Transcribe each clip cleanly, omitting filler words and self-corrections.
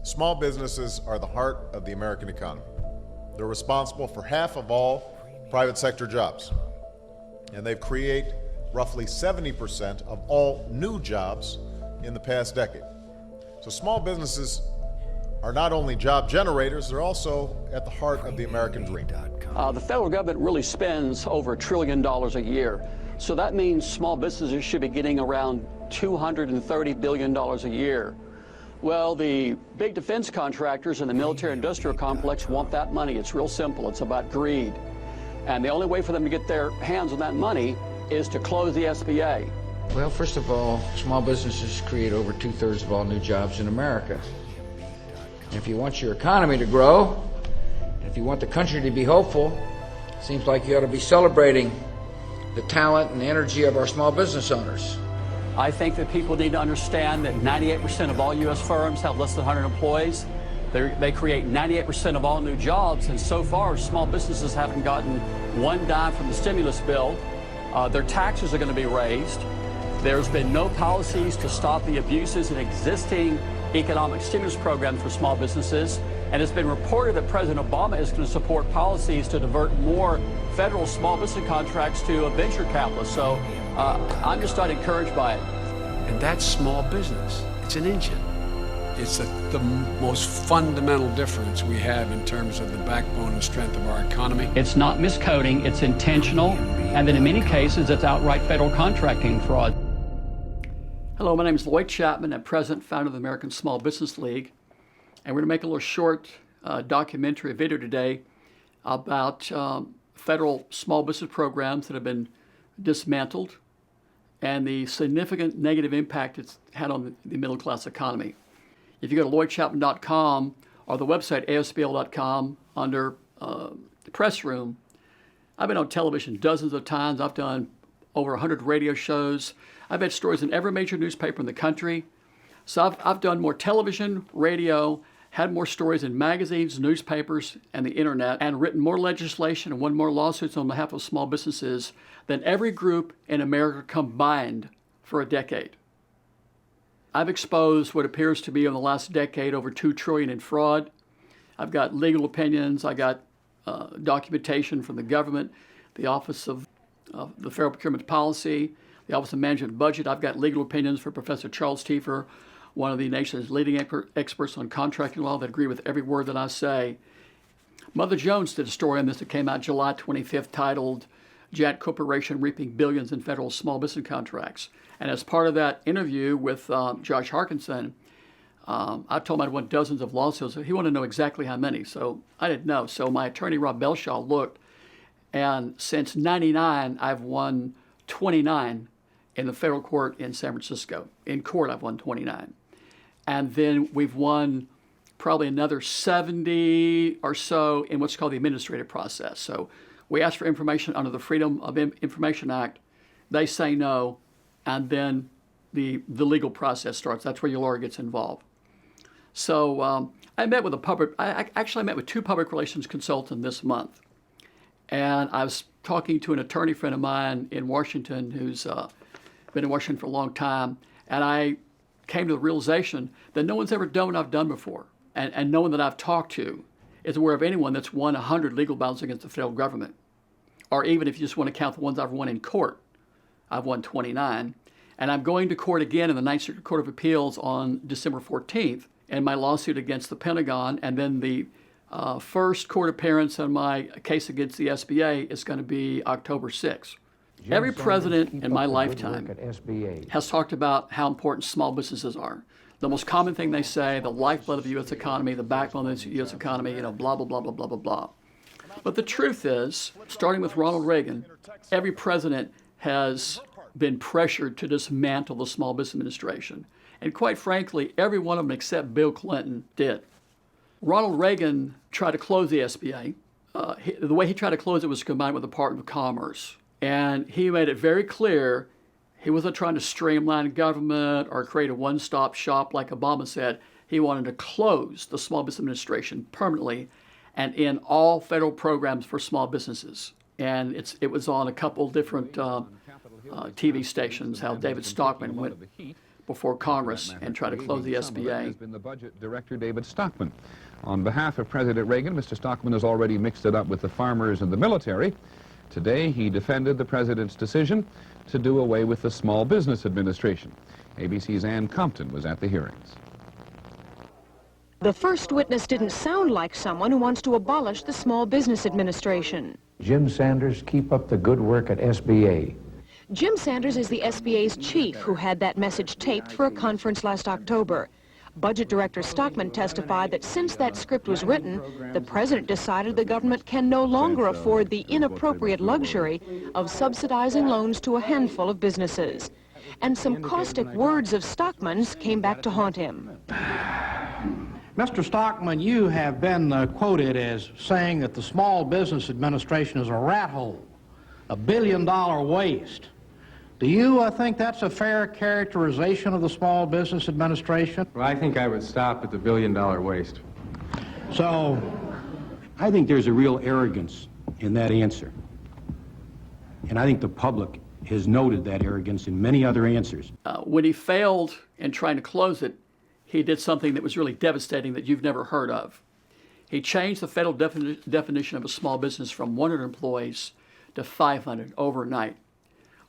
Small businesses are the heart of the American economy. They're responsible for half of all private sector jobs, and they create roughly 70% of all new jobs in the past decade. So small businesses are not only job generators, they're also at the heart of the American dream. The federal government really spends over $1 trillion a year. So that means small businesses should be getting around $230 billion a year. Well, the big defense contractors and the military-industrial complex want that money. It's real simple. It's about greed. And the only way for them to get their hands on that money is to close the SBA. Well, first of all, small businesses create over 2/3 of all new jobs in America. And if you want your economy to grow, and if you want the country to be hopeful, it seems like you ought to be celebrating the talent and energy of our small business owners. I think that people need to understand that 98% of all U.S. firms have less than 100 employees. They create 98% of all new jobs, and so far, small businesses haven't gotten one dime from the stimulus bill. Their taxes are going to be raised. There's been no policies to stop the abuses in existing economic stimulus programs for small businesses, and it's been reported that President Obama is going to support policies to divert more federal small business contracts to venture capitalists. So I'm just not encouraged by it. And that's small business. It's an engine. It's the most fundamental difference we have in terms of the backbone and strength of our economy. It's not miscoding, it's intentional, and then in many cases it's outright federal contracting fraud. Hello, my name is Lloyd Chapman. I'm president and founder of the American Small Business League, and we're going to make a little short documentary video today about federal small business programs that have been dismantled and the significant negative impact it's had on the middle class economy. If you go to lloydchapman.com or the website asbl.com under the press room, I've been on television dozens of times. I've done over 100 radio shows. I've had stories in every major newspaper in the country. So I've done more television, radio, had more stories in magazines, newspapers, and the internet, and written more legislation and won more lawsuits on behalf of small businesses than every group in America combined for a decade. I've exposed what appears to be in the last decade over $2 trillion in fraud. I've got legal opinions. I got documentation from the government, the Office of the Federal Procurement Policy, the Office of Management and Budget. I've got legal opinions for Professor Charles Tiefer, one of the nation's leading experts on contracting law that agree with every word that I say. Mother Jones did a story on this that came out July 25th titled Giant Corporation Reaping Billions in Federal Small Business Contracts. And as part of that interview with Josh Harkinson, I told him I'd won dozens of lawsuits. He wanted to know exactly how many, so I didn't know. So my attorney, Rob Belshaw, looked, and since '99, I've won 29 in the federal court in San Francisco. In court, I've won 29. And then we've won probably another 70 or so in what's called the administrative process. So we ask for information under the Freedom of Information Act. They say no, and then the legal process starts. That's where your lawyer gets involved. So I met with I met with two public relations consultants this month. And I was talking to an attorney friend of mine in Washington who's been in Washington for a long time. And I came to the realization that no one's ever done what I've done before. And no one that I've talked to is aware of anyone that's won 100 legal battles against the federal government. Or even if you just want to count the ones I've won in court, I've won 29. And I'm going to court again in the Ninth Circuit Court of Appeals on December 14th in my lawsuit against the Pentagon. And then the first court appearance on my case against the SBA is going to be October 6th. Every president in my lifetime has talked about how important small businesses are. The most common thing they say, the lifeblood of the U.S. economy, the backbone of the U.S. economy, blah, blah, blah, blah, blah, blah, blah. But the truth is, starting with Ronald Reagan, every president has been pressured to dismantle the Small Business Administration. And quite frankly, every one of them except Bill Clinton did. Ronald Reagan tried to close the SBA. The way he tried to close it was combined with the Department of Commerce. And he made it very clear he wasn't trying to streamline government or create a one-stop shop like Obama said. He wanted to close the Small Business Administration permanently and end all federal programs for small businesses. And it was on a couple different TV stations how David Stockman went before Congress and try to close the SBA. Has been the budget director, David Stockman. On behalf of President Reagan, Mr. Stockman has already mixed it up with the farmers and the military. Today, he defended the president's decision to do away with the Small Business Administration. ABC's Ann Compton was at the hearings. The first witness didn't sound like someone who wants to abolish the Small Business Administration. Jim Sanders, keep up the good work at SBA. Jim Sanders is the SBA's chief who had that message taped for a conference last October. Budget Director Stockman testified that since that script was written, the president decided the government can no longer afford the inappropriate luxury of subsidizing loans to a handful of businesses. And some caustic words of Stockman's came back to haunt him. Mr. Stockman, you have been quoted as saying that the Small Business Administration is a rat hole, a billion-dollar waste. Do you think that's a fair characterization of the Small Business Administration? Well, I think I would stop at the billion-dollar waste. So, I think there's a real arrogance in that answer. And I think the public has noted that arrogance in many other answers. When he failed in trying to close it, he did something that was really devastating that you've never heard of. He changed the federal definition of a small business from 100 employees to 500 overnight.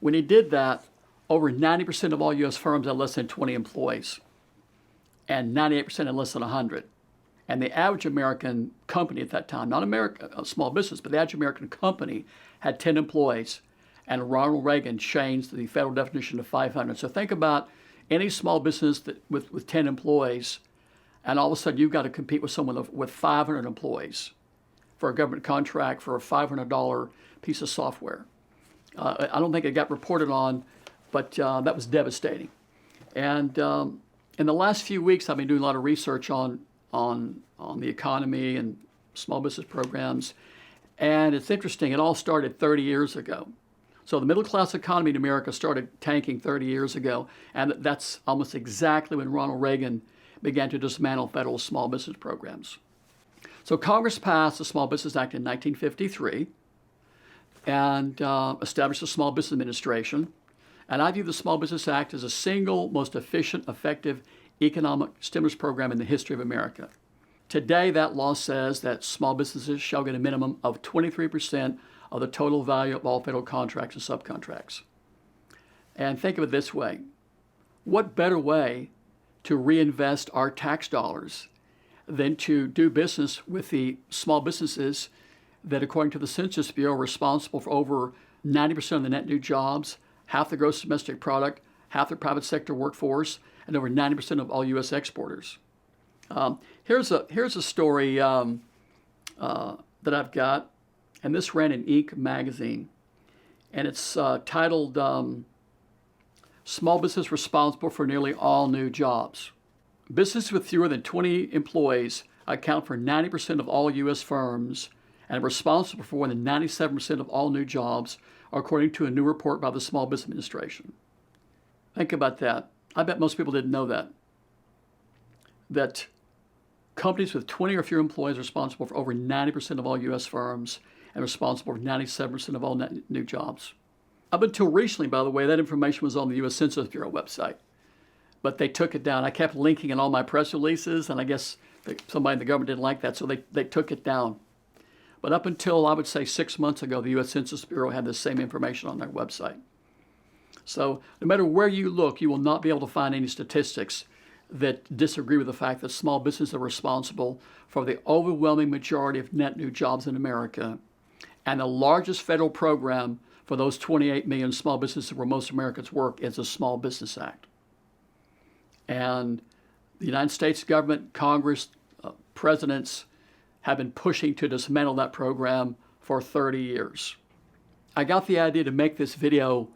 When he did that, over 90% of all U.S. firms had less than 20 employees, and 98% had less than 100. And the average American company at that time, not a small business, but the average American company had 10 employees, and Ronald Reagan changed the federal definition to 500. So think about any small business with 10 employees, and all of a sudden you've got to compete with someone with 500 employees for a government contract for a $500 piece of software. I don't think it got reported on, but that was devastating. And in the last few weeks, I've been doing a lot of research on the economy and small business programs. And it's interesting, it all started 30 years ago. So the middle class economy in America started tanking 30 years ago, and that's almost exactly when Ronald Reagan began to dismantle federal small business programs. So Congress passed the Small Business Act in 1953 and established the Small Business Administration. And I view the Small Business Act as the single most efficient, effective economic stimulus program in the history of America. Today, that law says that small businesses shall get a minimum of 23% of the total value of all federal contracts and subcontracts. And think of it this way. What better way to reinvest our tax dollars than to do business with the small businesses that, according to the Census Bureau, are responsible for over 90% of the net new jobs, half the gross domestic product, half the private sector workforce, and over 90% of all U.S. exporters. Here's a story that I've got, and this ran in Inc. magazine, and it's titled Small Business Responsible for Nearly All New Jobs. Businesses with fewer than 20 employees account for 90% of all U.S. firms and are responsible for more than 97% of all new jobs, according to a new report by the Small Business Administration. Think about that. I bet most people didn't know that companies with 20 or fewer employees are responsible for over 90% of all U.S. firms and responsible for 97% of all net new jobs. Up until recently, by the way, that information was on the U.S. Census Bureau website, but they took it down. I kept linking in all my press releases, and I guess somebody in the government didn't like that, so they took it down. But up until, I would say, 6 months ago, the U.S. Census Bureau had the same information on their website. So no matter where you look, you will not be able to find any statistics that disagree with the fact that small businesses are responsible for the overwhelming majority of net new jobs in America. And the largest federal program for those 28 million small businesses where most Americans work is the Small Business Act. And the United States government, Congress, presidents have been pushing to dismantle that program for 30 years. I got the idea to make this video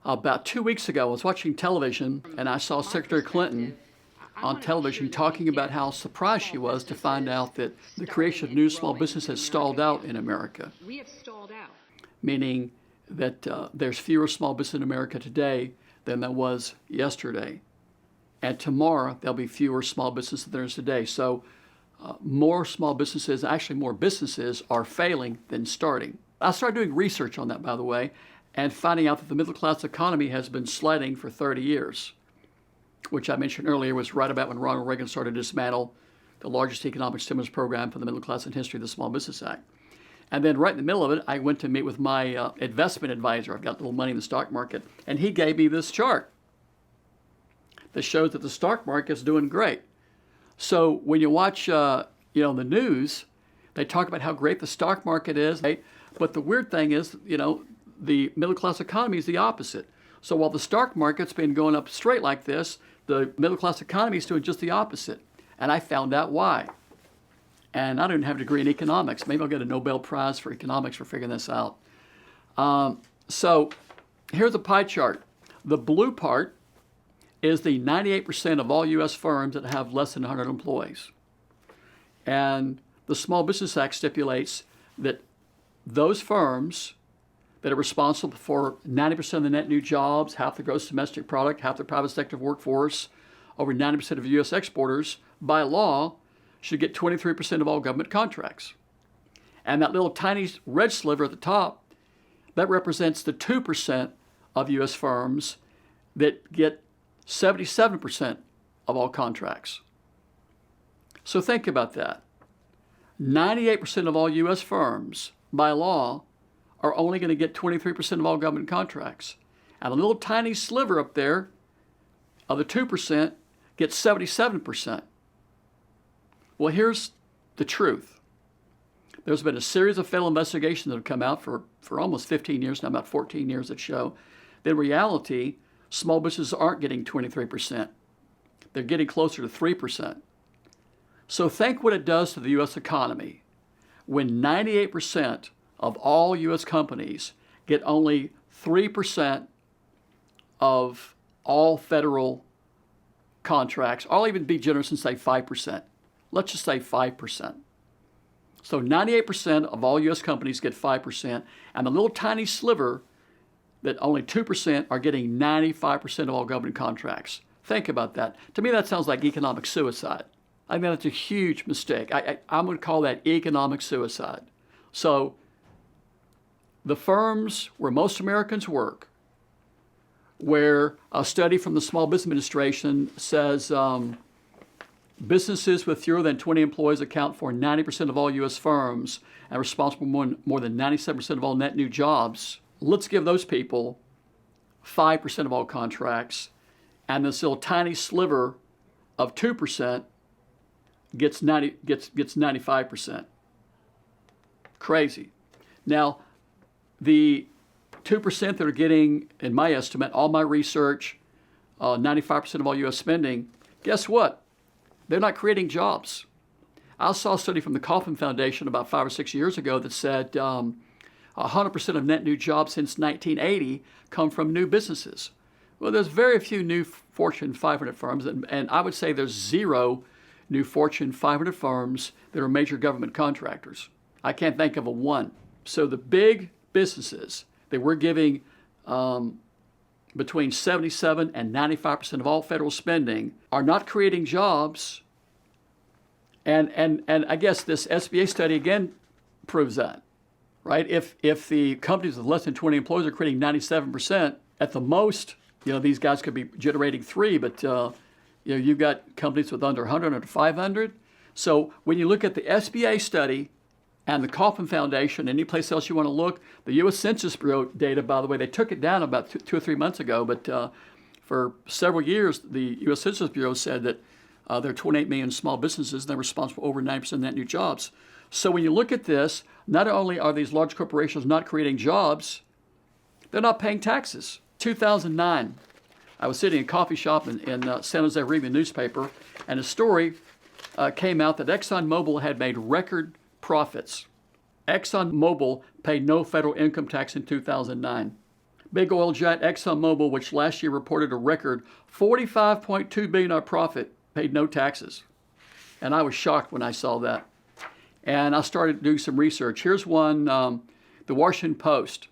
about 2 weeks ago. I was watching television and I saw Secretary Clinton on television talking about how surprised she was to find out that the creation of new small business has stalled out in America. We have stalled out. Meaning that there's fewer small businesses in America today than there was yesterday. And tomorrow there'll be fewer small businesses than there is today. So more small businesses, actually more businesses, are failing than starting. I started doing research on that, by the way, and finding out that the middle class economy has been sledding for 30 years. which I mentioned earlier was right about when Ronald Reagan started to dismantle the largest economic stimulus program for the middle class in history, the Small Business Act. And then right in the middle of it, I went to meet with my investment advisor. I've got a little money in the stock market, and he gave me this chart that shows that the stock market is doing great. So when you watch, the news, they talk about how great the stock market is, right? But the weird thing is, the middle class economy is the opposite. So while the stock market's been going up straight like this, the middle class economy is doing just the opposite. And I found out why. And I don't have a degree in economics. Maybe I'll get a Nobel Prize for economics for figuring this out. So here's a pie chart. The blue part is the 98% of all U.S. firms that have less than 100 employees. And the Small Business Act stipulates that those firms that are responsible for 90% of the net new jobs, half the gross domestic product, half the private sector workforce, over 90% of U.S. exporters, by law, should get 23% of all government contracts. And that little tiny red sliver at the top, that represents the 2% of U.S. firms that get 77% of all contracts. So think about that. 98% of all U.S. firms, by law, are only going to get 23% of all government contracts. And a little tiny sliver up there of the 2% gets 77%. Well, here's the truth. There's been a series of federal investigations that have come out for almost 15 years now, about 14 years that show that in reality, small businesses aren't getting 23%. They're getting closer to 3%. So think what it does to the U.S. economy when 98% of all U.S. companies get only 3% of all federal contracts. I'll even be generous and say 5%. Let's just say 5%. So 98% of all U.S. companies get 5%, and the little tiny sliver that only 2% are getting 95% of all government contracts. Think about that. To me, that sounds like economic suicide. I think that's a huge mistake. I'm going to call that economic suicide. So the firms where most Americans work, where a study from the Small Business Administration says businesses with fewer than 20 employees account for 90% of all U.S. firms and are responsible for more than 97% of all net new jobs. Let's give those people 5% of all contracts, and this little tiny sliver of 2% gets 95%. Crazy. Now, the 2% that are getting, in my estimate, all my research, 95% of all U.S. spending, guess what? They're not creating jobs. I saw a study from the Kauffman Foundation about 5 or 6 years ago that said 100% of net new jobs since 1980 come from new businesses. Well, there's very few new Fortune 500 firms, and I would say there's zero new Fortune 500 firms that are major government contractors. I can't think of a one. So the big businesses that we're giving between 77 and 95% of all federal spending are not creating jobs. And I guess this SBA study again proves that, right? If the companies with less than 20 employees are creating 97%, at the most, these guys could be generating 3, but you've got companies with under 100 or 500. So when you look at the SBA study and the Kauffman Foundation, any place else you want to look, the U.S. Census Bureau data, by the way, they took it down about 2 or 3 months ago, but for several years, the U.S. Census Bureau said that there are 28 million small businesses and they're responsible for over 90% of net new jobs. So when you look at this, not only are these large corporations not creating jobs, they're not paying taxes. 2009, I was sitting in a coffee shop in San Jose reading the newspaper, and a story came out that ExxonMobil had made record profits. ExxonMobil paid no federal income tax in 2009. Big oil giant ExxonMobil, which last year reported a record $45.2 billion profit, paid no taxes. And I was shocked when I saw that. And I started doing some research. Here's one, the Washington Post.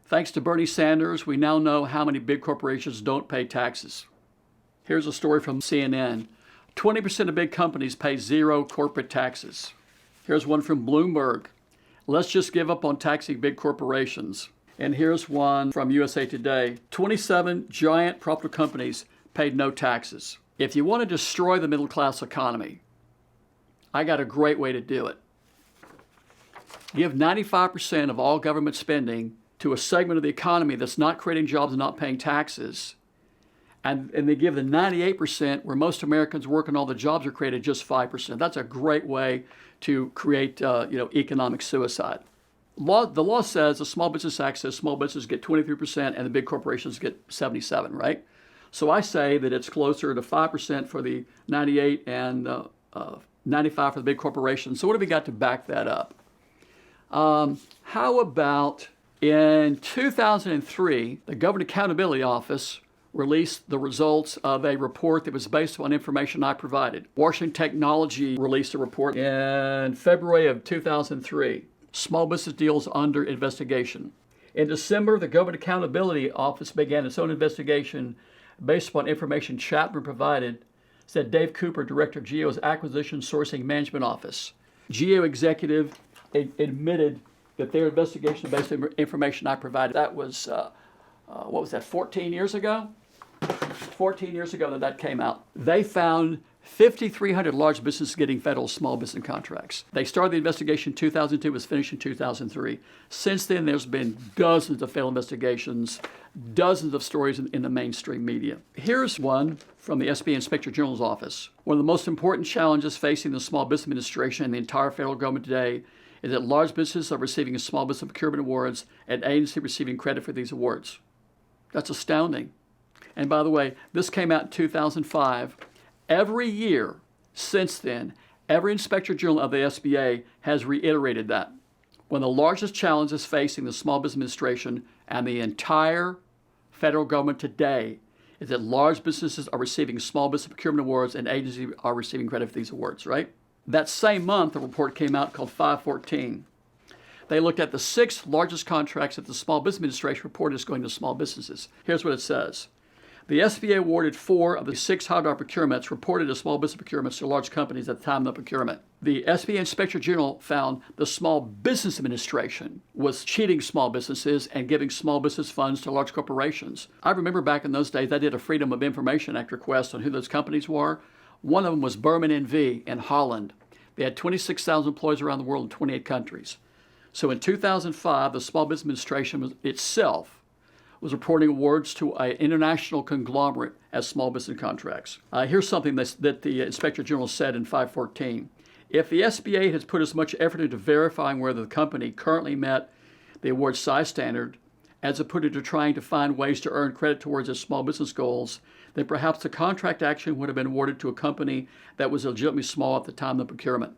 Thanks to Bernie Sanders, we now know how many big corporations don't pay taxes. Here's a story from CNN. 20% of big companies pay zero corporate taxes. Here's one from Bloomberg. Let's just give up on taxing big corporations. And here's one from USA Today. 27 giant profitable companies paid no taxes. If you want to destroy the middle class economy, I got a great way to do it. Give 95% of all government spending to a segment of the economy that's not creating jobs and not paying taxes, and they give the 98% where most Americans work and all the jobs are created just 5%. That's a great way to create economic suicide. The law says the Small Business Act says small businesses get 23% and the big corporations get 77%, right? So I say that it's closer to 5% for the 98 and 95 for the big corporations. So what have we got to back that up? How about in 2003, the Government Accountability Office released the results of a report that was based on information I provided. Washington Technology released a report in February of 2003. Small business deals under investigation. In December, the Government Accountability Office began its own investigation based upon information Chapman provided, said Dave Cooper, director of GEO's Acquisition Sourcing Management Office. GEO executive admitted that their investigation based on information I provided. That was, 14 years ago? 14 years ago that came out. They found 5,300 large businesses getting federal small business contracts. They started the investigation in 2002, was finished in 2003. Since then, there's been dozens of failed investigations, dozens of stories in the mainstream media. Here's one from the SBA Inspector General's office. One of the most important challenges facing the Small Business Administration and the entire federal government today is that large businesses are receiving small business procurement awards and agencies receiving credit for these awards. That's astounding. And by the way, this came out in 2005. Every year since then, every Inspector General of the SBA has reiterated that. One of the largest challenges facing the Small Business Administration and the entire federal government today is that large businesses are receiving small business procurement awards and agencies are receiving credit for these awards, right? That same month, a report came out called 514. They looked at the 6 largest contracts that the Small Business Administration reported as going to small businesses. Here's what it says. The SBA awarded 4 of the 6 high-dollar procurements reported as small business procurements to large companies at the time of the procurement. The SBA Inspector General found the Small Business Administration was cheating small businesses and giving small business funds to large corporations. I remember back in those days, they did a Freedom of Information Act request on who those companies were. One of them was Berman NV in Holland. They had 26,000 employees around the world in 28 countries. So in 2005, the Small Business Administration itself was reporting awards to an international conglomerate as small business contracts. Here's something that the Inspector General said in 514. If the SBA has put as much effort into verifying whether the company currently met the award size standard as it put into trying to find ways to earn credit towards its small business goals, then perhaps the contract action would have been awarded to a company that was legitimately small at the time of the procurement.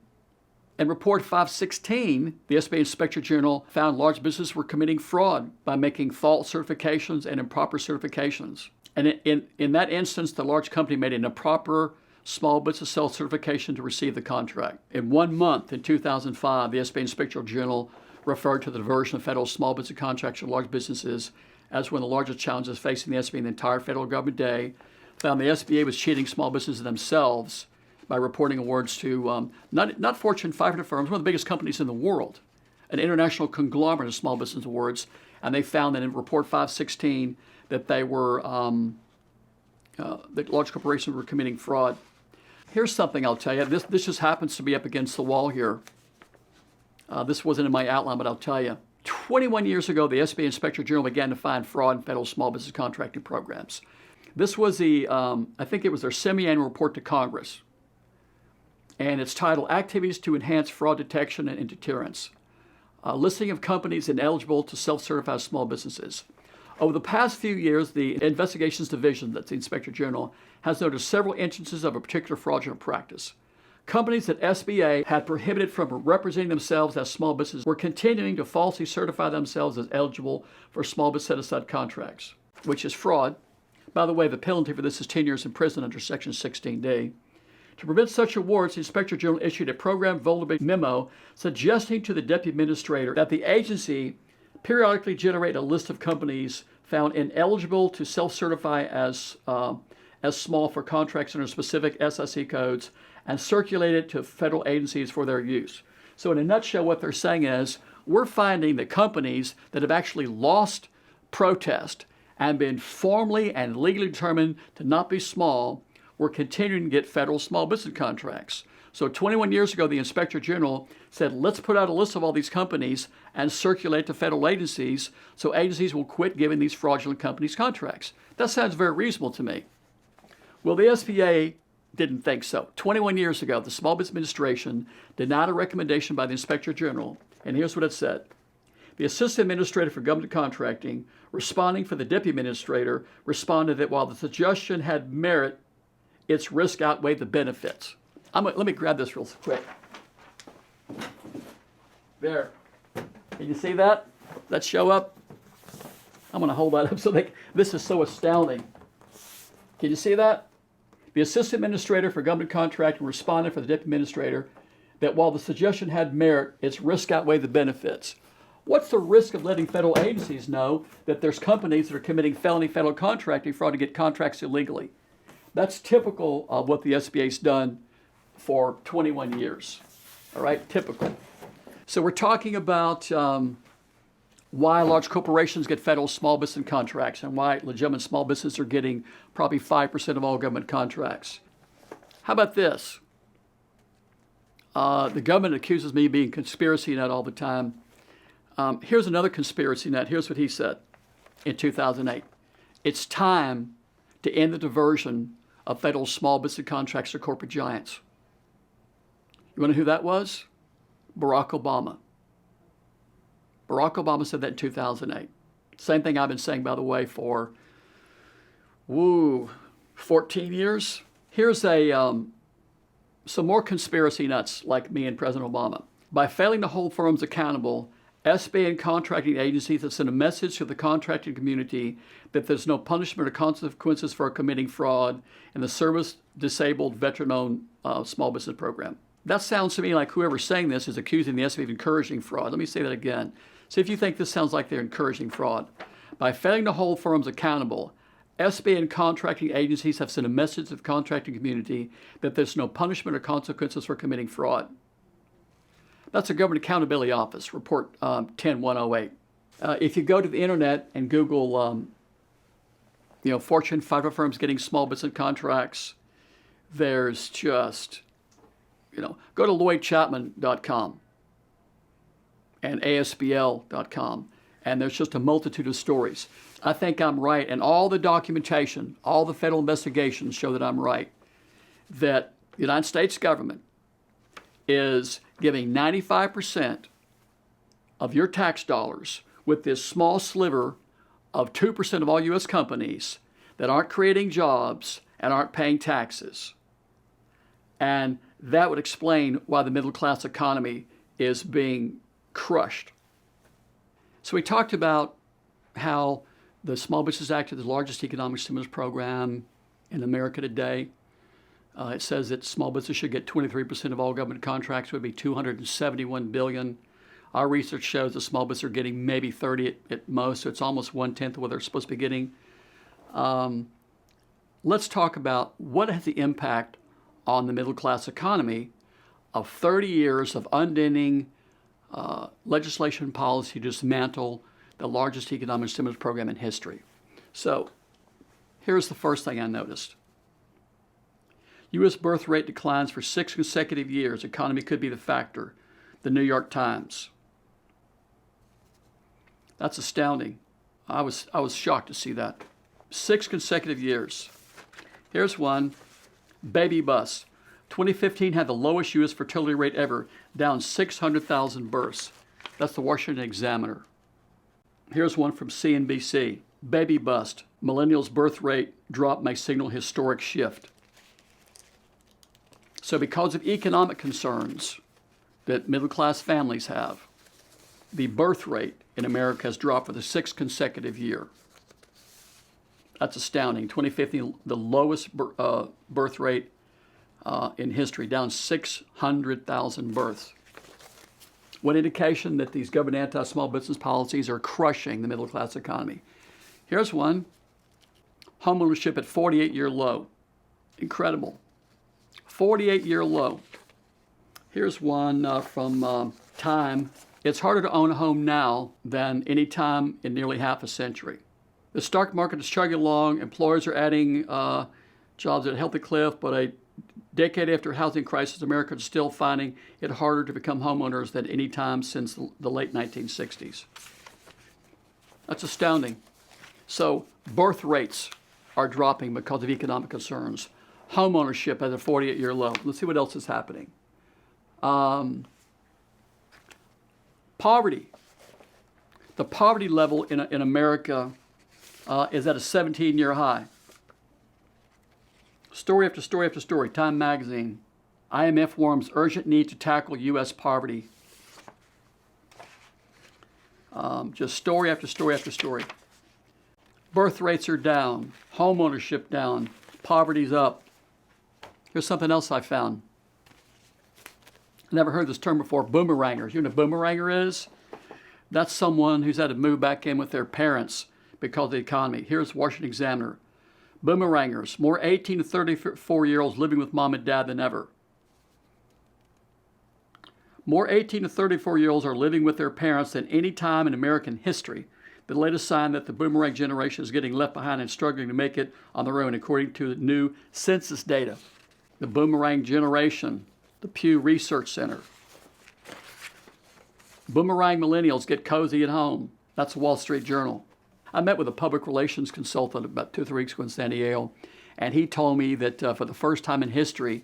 In Report 516, the SBA Inspector General found large businesses were committing fraud by making false certifications and improper certifications. And in that instance, the large company made an improper small business self-certification to receive the contract. In 1 month, in 2005, the SBA Inspector General referred to the diversion of federal small business contracts to large businesses as one of the largest challenges facing the SBA in the entire federal government today, found the SBA was cheating small businesses themselves by reporting awards to not Fortune 500 firms, one of the biggest companies in the world, an international conglomerate of small business awards, and they found that in Report 516 that they were that large corporations were committing fraud. Here's something I'll tell you. This just happens to be up against the wall here. This wasn't in my outline, but I'll tell you. 21 years ago, the SBA Inspector General began to find fraud in federal small business contracting programs. This was I think it was their semi-annual report to Congress. And it's titled Activities to Enhance Fraud Detection and Deterrence. A listing of companies ineligible to self-certify small businesses. Over the past few years, the Investigations Division, that's the Inspector General, has noticed several instances of a particular fraudulent practice. Companies that SBA had prohibited from representing themselves as small businesses were continuing to falsely certify themselves as eligible for small business set-aside contracts, which is fraud. By the way, the penalty for this is 10 years in prison under Section 16D. To prevent such awards, the Inspector General issued a program vulnerability memo suggesting to the Deputy Administrator that the agency periodically generate a list of companies found ineligible to self-certify as small for contracts under specific SIC codes and circulate it to federal agencies for their use. So in a nutshell, what they're saying is we're finding that companies that have actually lost protest and been formally and legally determined to not be small, we're continuing to get federal small business contracts. So 21 years ago, the Inspector General said, let's put out a list of all these companies and circulate to federal agencies so agencies will quit giving these fraudulent companies contracts. That sounds very reasonable to me. Well, the SBA didn't think so. 21 years ago, the Small Business Administration denied a recommendation by the Inspector General, and here's what it said. The Assistant Administrator for Government Contracting, responding for the Deputy Administrator, responded that while the suggestion had merit, its risk outweighed the benefits. Let me grab this real quick. There. Can you see that? That show up? I'm going to hold that up so this is so astounding. Can you see that? The Assistant Administrator for Government Contracting responded for the Deputy Administrator that while the suggestion had merit, its risk outweighed the benefits. What's the risk of letting federal agencies know that there's companies that are committing felony federal contracting fraud to get contracts illegally? That's typical of what the SBA's done for 21 years. All right, typical. So we're talking about why large corporations get federal small business contracts and why legitimate small businesses are getting probably 5% of all government contracts. How about this? The government accuses me of being a conspiracy nut all the time. Here's another conspiracy nut. Here's what he said in 2008. It's time to end the diversion of federal small business contracts to corporate giants. You want to know who that was? Barack Obama. Barack Obama said that in 2008. Same thing I've been saying, by the way, for 14 years. Here's some more conspiracy nuts like me and President Obama. By failing to hold firms accountable, SBA and contracting agencies have sent a message to the contracting community that there's no punishment or consequences for committing fraud in the service-disabled, veteran-owned small business program. That sounds to me like whoever's saying this is accusing the SBA of encouraging fraud. Let me say that again. See if you think this sounds like they're encouraging fraud. By failing to hold firms accountable, SBA and contracting agencies have sent a message to the contracting community that there's no punishment or consequences for committing fraud. That's a Government Accountability Office, Report 10108. If you go to the internet and Google, Fortune 500 firms getting small business contracts, there's just, go to LloydChapman.com and ASBL.com, and there's just a multitude of stories. I think I'm right, and all the documentation, all the federal investigations show that I'm right, that the United States government is giving 95% of your tax dollars with this small sliver of 2% of all U.S. companies that aren't creating jobs and aren't paying taxes. And that would explain why the middle class economy is being crushed. So we talked about how the Small Business Act is the largest economic stimulus program in America today. It says that small business should get 23% of all government contracts, would be $271 billion. Our research shows that small businesses are getting maybe 30 at most, so it's almost 1/10 of what they're supposed to be getting. Let's talk about what has the impact on the middle class economy of 30 years of unending legislation and policy to dismantle the largest economic stimulus program in history. So here's the first thing I noticed. U.S. birth rate declines for 6 consecutive years. Economy could be the factor. The New York Times. That's astounding. I was shocked to see that. 6 consecutive years. Here's one. Baby bust. 2015 had the lowest U.S. fertility rate ever, down 600,000 births. That's the Washington Examiner. Here's one from CNBC. Baby bust. Millennials' birth rate drop may signal historic shift. So because of economic concerns that middle-class families have, the birth rate in America has dropped for the 6th consecutive year. That's astounding. 2015, the lowest birth rate in history, down 600,000 births. One indication that these government anti-small business policies are crushing the middle-class economy. Here's one. Homeownership at 48-year low. Incredible. 48-year low. Here's one from Time. It's harder to own a home now than any time in nearly half a century. The stock market is chugging along. Employers are adding jobs at a healthy clip, but a decade after housing crisis, America is still finding it harder to become homeowners than any time since the late 1960s. That's astounding. So birth rates are dropping because of economic concerns. Homeownership at a 48-year low. Let's see what else is happening. Poverty. The poverty level in America is at a 17-year high. Story after story after story. Time magazine. IMF warns urgent need to tackle U.S. poverty. Just story after story after story. Birth rates are down. Home ownership down. Poverty's up. Here's something else I found. Never heard this term before. Boomerangers. You know what a boomeranger is? That's someone who's had to move back in with their parents because of the economy. Here's Washington Examiner. Boomerangers. More 18 to 34-year-olds living with mom and dad than ever. More 18 to 34-year-olds are living with their parents than any time in American history. The latest sign that the boomerang generation is getting left behind and struggling to make it on their own, according to the new census data. The boomerang generation, the Pew Research Center. Boomerang millennials get cozy at home. That's the Wall Street Journal. I met with a public relations consultant about 2 or 3 weeks ago in San Diego, and he told me that for the first time in history,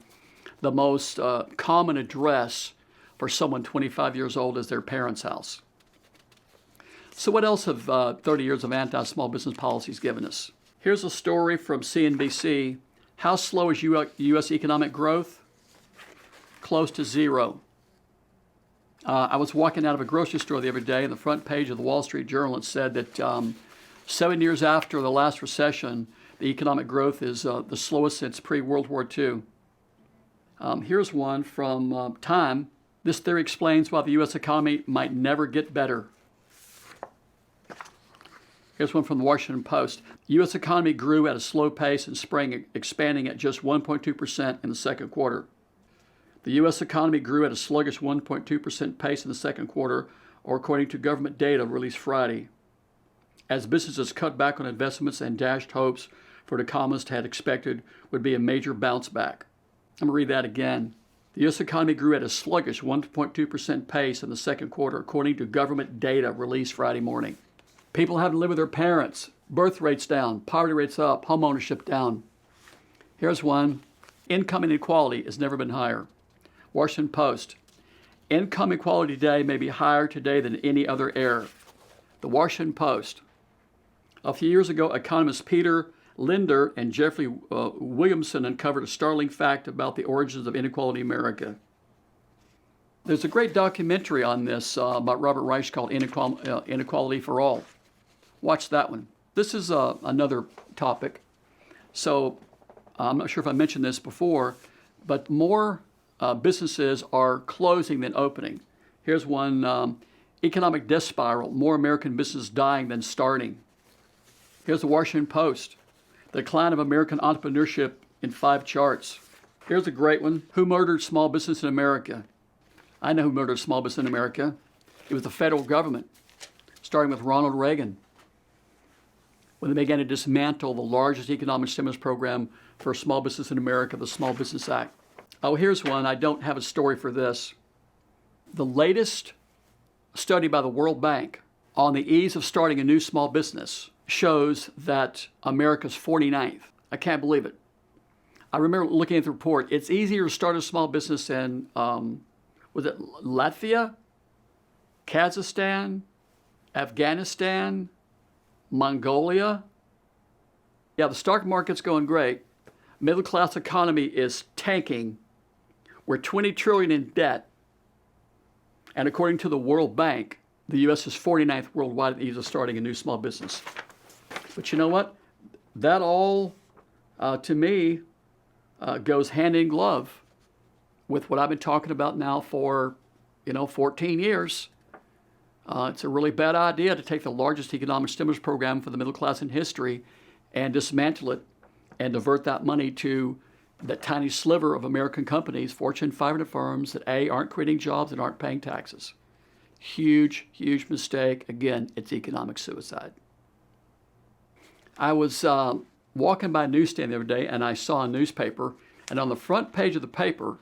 the most common address for someone 25 years old is their parents' house. So what else have 30 years of anti-small business policies given us? Here's a story from CNBC. How slow is U.S. economic growth? Close to zero. I was walking out of a grocery store the other day, and the front page of the Wall Street Journal, it said that 7 years after the last recession, the economic growth is the slowest since pre-World War II. Here's one from Time. This theory explains why the U.S. economy might never get better. Here's one from the Washington Post. The U.S. economy grew at a slow pace in spring, expanding at just 1.2% in the second quarter. The U.S. economy grew at a sluggish 1.2% pace in the second quarter, or according to government data released Friday, as businesses cut back on investments and dashed hopes for what economists had expected would be a major bounce back. I'm going to read that again. The U.S. economy grew at a sluggish 1.2% pace in the second quarter, according to government data released Friday morning. People having to live with their parents. Birth rates down. Poverty rates up. Home ownership down. Here's one. Income inequality has never been higher. Washington Post. Income equality today may be higher today than any other era. The Washington Post. A few years ago, economists Peter Linder and Jeffrey Williamson uncovered a startling fact about the origins of inequality in America. There's a great documentary on this about Robert Reich called Inequality for All. Watch that one. This is another topic. So I'm not sure if I mentioned this before, but more businesses are closing than opening. Here's one, economic death spiral, more American businesses dying than starting. Here's the Washington Post, the decline of American entrepreneurship in 5 charts. Here's a great one, who murdered small business in America? I know who murdered small business in America. It was the federal government, starting with Ronald Reagan, when they began to dismantle the largest economic stimulus program for small business in America, the Small Business Act. Oh, here's one. I don't have a story for this. The latest study by the World Bank on the ease of starting a new small business shows that America's 49th. I can't believe it. I remember looking at the report. It's easier to start a small business in, was it Latvia, Kazakhstan, Afghanistan, Mongolia? Yeah, the stock market's going great. Middle class economy is tanking. We're 20 trillion in debt. And according to the World Bank, the U.S. is 49th worldwide in the ease of starting a new small business. But you know what? That all, to me, goes hand in glove with what I've been talking about now for, 14 years. It's a really bad idea to take the largest economic stimulus program for the middle class in history and dismantle it and divert that money to that tiny sliver of American companies, Fortune 500 firms that A, aren't creating jobs and aren't paying taxes. Huge, huge mistake. Again, it's economic suicide. I was walking by a newsstand the other day, and I saw a newspaper, and on the front page of the paper,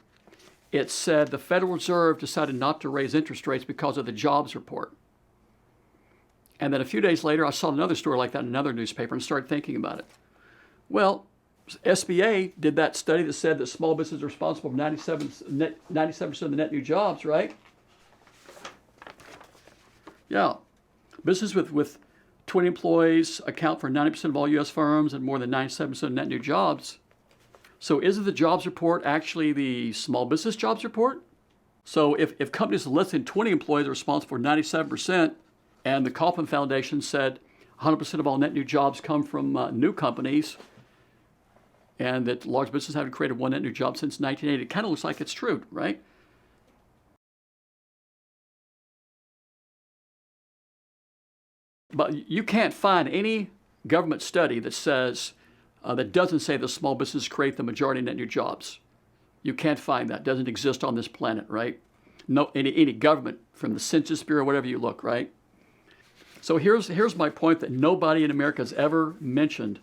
it said the Federal Reserve decided not to raise interest rates because of the jobs report. And then a few days later, I saw another story like that in another newspaper and started thinking about it. Well, SBA did that study that said that small businesses are responsible for 97% of the net new jobs, right? Yeah. Businesses with 20 employees account for 90% of all U.S. firms and more than 97% of net new jobs. So isn't the jobs report actually the small business jobs report? So if companies with less than 20 employees are responsible for 97%, and the Kauffman Foundation said 100% of all net new jobs come from new companies, and that large businesses haven't created one net new job since 1980, it kind of looks like it's true, right? But you can't find any government study that says, that doesn't say that small businesses create the majority of net new jobs. You can't find that. It doesn't exist on this planet, right? No, any government, from the Census Bureau, whatever you look, right? So here's my point that nobody in America has ever mentioned,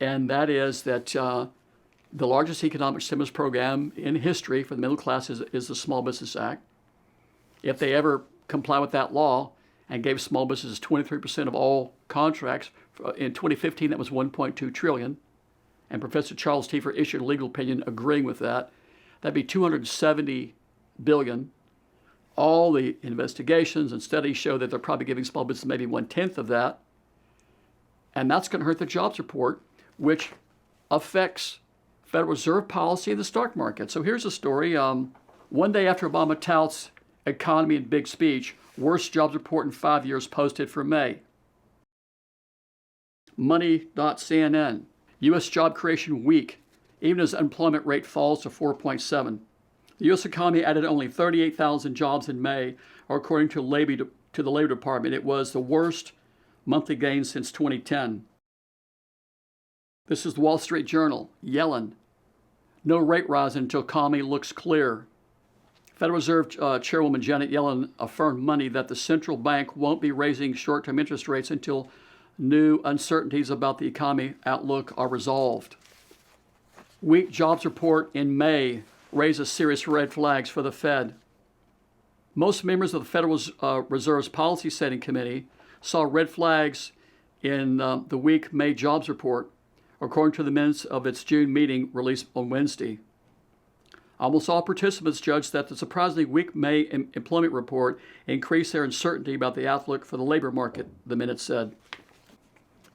and that is that the largest economic stimulus program in history for the middle class is the Small Business Act. If they ever comply with that law and gave small businesses 23% of all contracts, in 2015 that was $1.2 trillion, and Professor Charles Tiefer issued a legal opinion agreeing with that, that'd be $270 billion. All the investigations and studies show that they're probably giving small businesses maybe 1/10 of that. And that's going to hurt the jobs report, which affects Federal Reserve policy and the stock market. So here's a story. One day after Obama touts economy in big speech, worst jobs report in 5 years posted for May. Money.cnn. U.S. job creation weak, even as unemployment rate falls to 4.7. The U.S. economy added only 38,000 jobs in May, or according to the Labor Department. It was the worst monthly gain since 2010. This is the Wall Street Journal. Yellen. No rate rise until economy looks clear. Federal Reserve Chairwoman Janet Yellen affirmed Monday that the central bank won't be raising short-term interest rates until new uncertainties about the economy outlook are resolved. Weak jobs report in May raises serious red flags for the Fed. Most members of the Federal Reserve's Policy Setting Committee saw red flags in the weak May jobs report, according to the minutes of its June meeting released on Wednesday. Almost all participants judged that the surprisingly weak May employment report increased their uncertainty about the outlook for the labor market, the minutes said.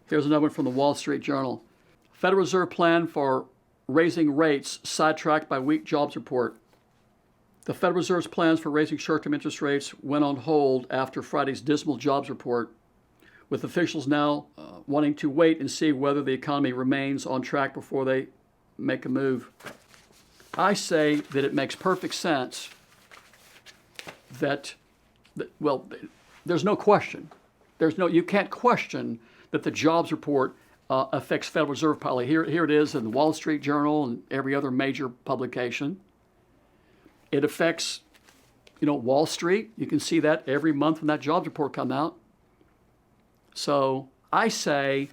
Here's another one from the Wall Street Journal. Federal Reserve plan for raising rates sidetracked by weak jobs report. The Federal Reserve's plans for raising short-term interest rates went on hold after Friday's dismal jobs report, with officials now wanting to wait and see whether the economy remains on track before they make a move. I say that it makes perfect sense that well, there's no question. You can't question that the jobs report affects Federal Reserve policy. Here it is in the Wall Street Journal and every other major publication. It affects, Wall Street. You can see that every month when that jobs report comes out. So I say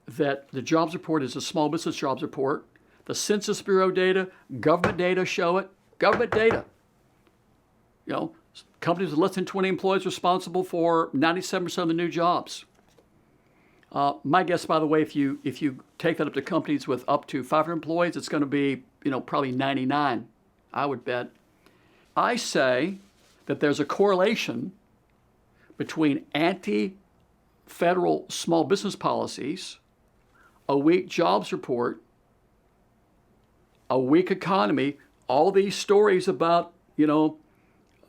that the jobs report is a small business jobs report. The Census Bureau data, government data show it. Government data. Companies with less than 20 employees responsible for 97% of the new jobs. My guess, by the way, if you take that up to companies with up to 500 employees, it's going to be, probably 99, I would bet. I say that there's a correlation between anti-federal small business policies, a weak jobs report, a weak economy, all these stories about,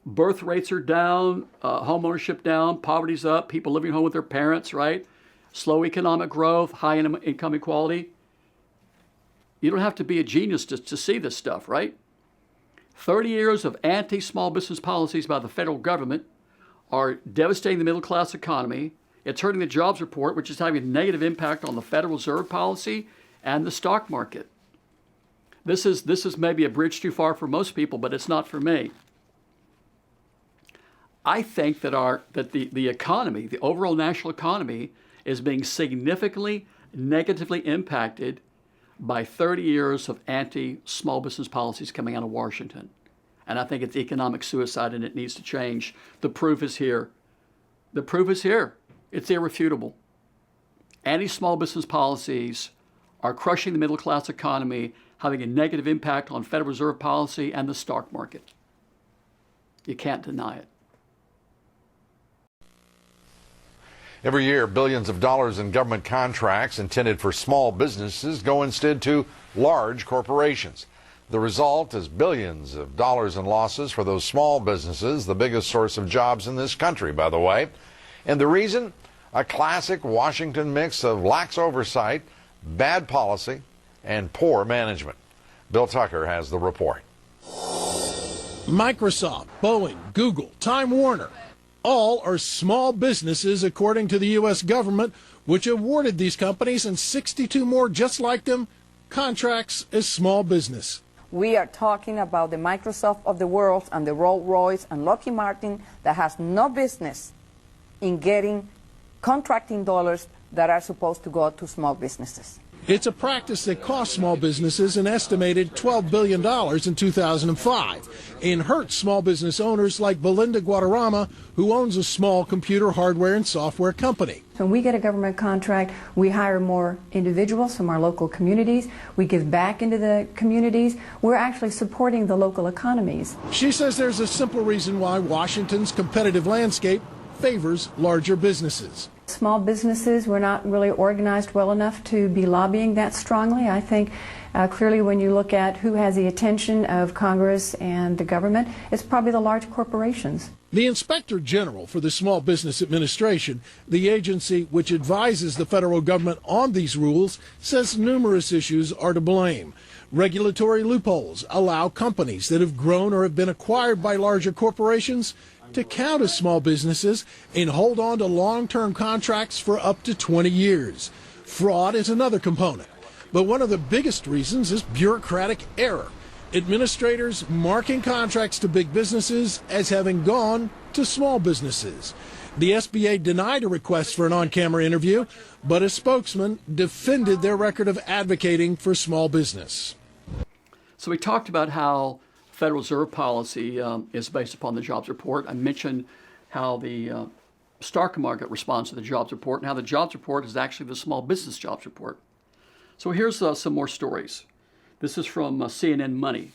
birth rates are down, home ownership down, poverty's up, people living home with their parents, right? Slow economic growth, high income inequality. You don't have to be a genius to see this stuff, right? 30 years of anti-small business policies by the federal government are devastating the middle class economy. It's hurting the jobs report, which is having a negative impact on the Federal Reserve policy and the stock market. This is maybe a bridge too far for most people, but it's not for me. I think that the economy, the overall national economy, is being significantly negatively impacted by 30 years of anti-small business policies coming out of Washington. And I think it's economic suicide and it needs to change. The proof is here. The proof is here. It's irrefutable. Anti-small business policies are crushing the middle class economy, having a negative impact on Federal Reserve policy and the stock market. You can't deny it. Every year, billions of dollars in government contracts intended for small businesses go instead to large corporations. The result is billions of dollars in losses for those small businesses, the biggest source of jobs in this country, by the way. And the reason? A classic Washington mix of lax oversight, bad policy, and poor management. Bill Tucker has the report. Microsoft, Boeing, Google, Time Warner, all are small businesses according to the U.S. government, which awarded these companies and 62 more just like them contracts as small business. We are talking about the Microsoft of the world and the Rolls-Royce and Lockheed Martin that has no business in getting contracting dollars that are supposed to go to small businesses. It's a practice that cost small businesses an estimated $12 billion in 2005 and hurt small business owners like Belinda Guadarrama, who owns a small computer hardware and software company. When we get a government contract, we hire more individuals from our local communities. We give back into the communities. We're actually supporting the local economies. She says there's a simple reason why Washington's competitive landscape favors larger businesses. Small businesses, we're not really organized well enough to be lobbying that strongly. I think clearly when you look at who has the attention of Congress and the government, it's probably the large corporations. The Inspector General for the Small Business Administration, the agency which advises the federal government on these rules, says numerous issues are to blame. Regulatory loopholes allow companies that have grown or have been acquired by larger corporations to count as small businesses and hold on to long-term contracts for up to 20 years. Fraud is another component. But one of the biggest reasons is bureaucratic error. Administrators marking contracts to big businesses as having gone to small businesses. The SBA denied a request for an on-camera interview, but a spokesman defended their record of advocating for small business. So we talked about how Federal Reserve policy is based upon the jobs report. I mentioned how the stock market responds to the jobs report and how the jobs report is actually the small business jobs report. So here's some more stories. This is from CNN Money.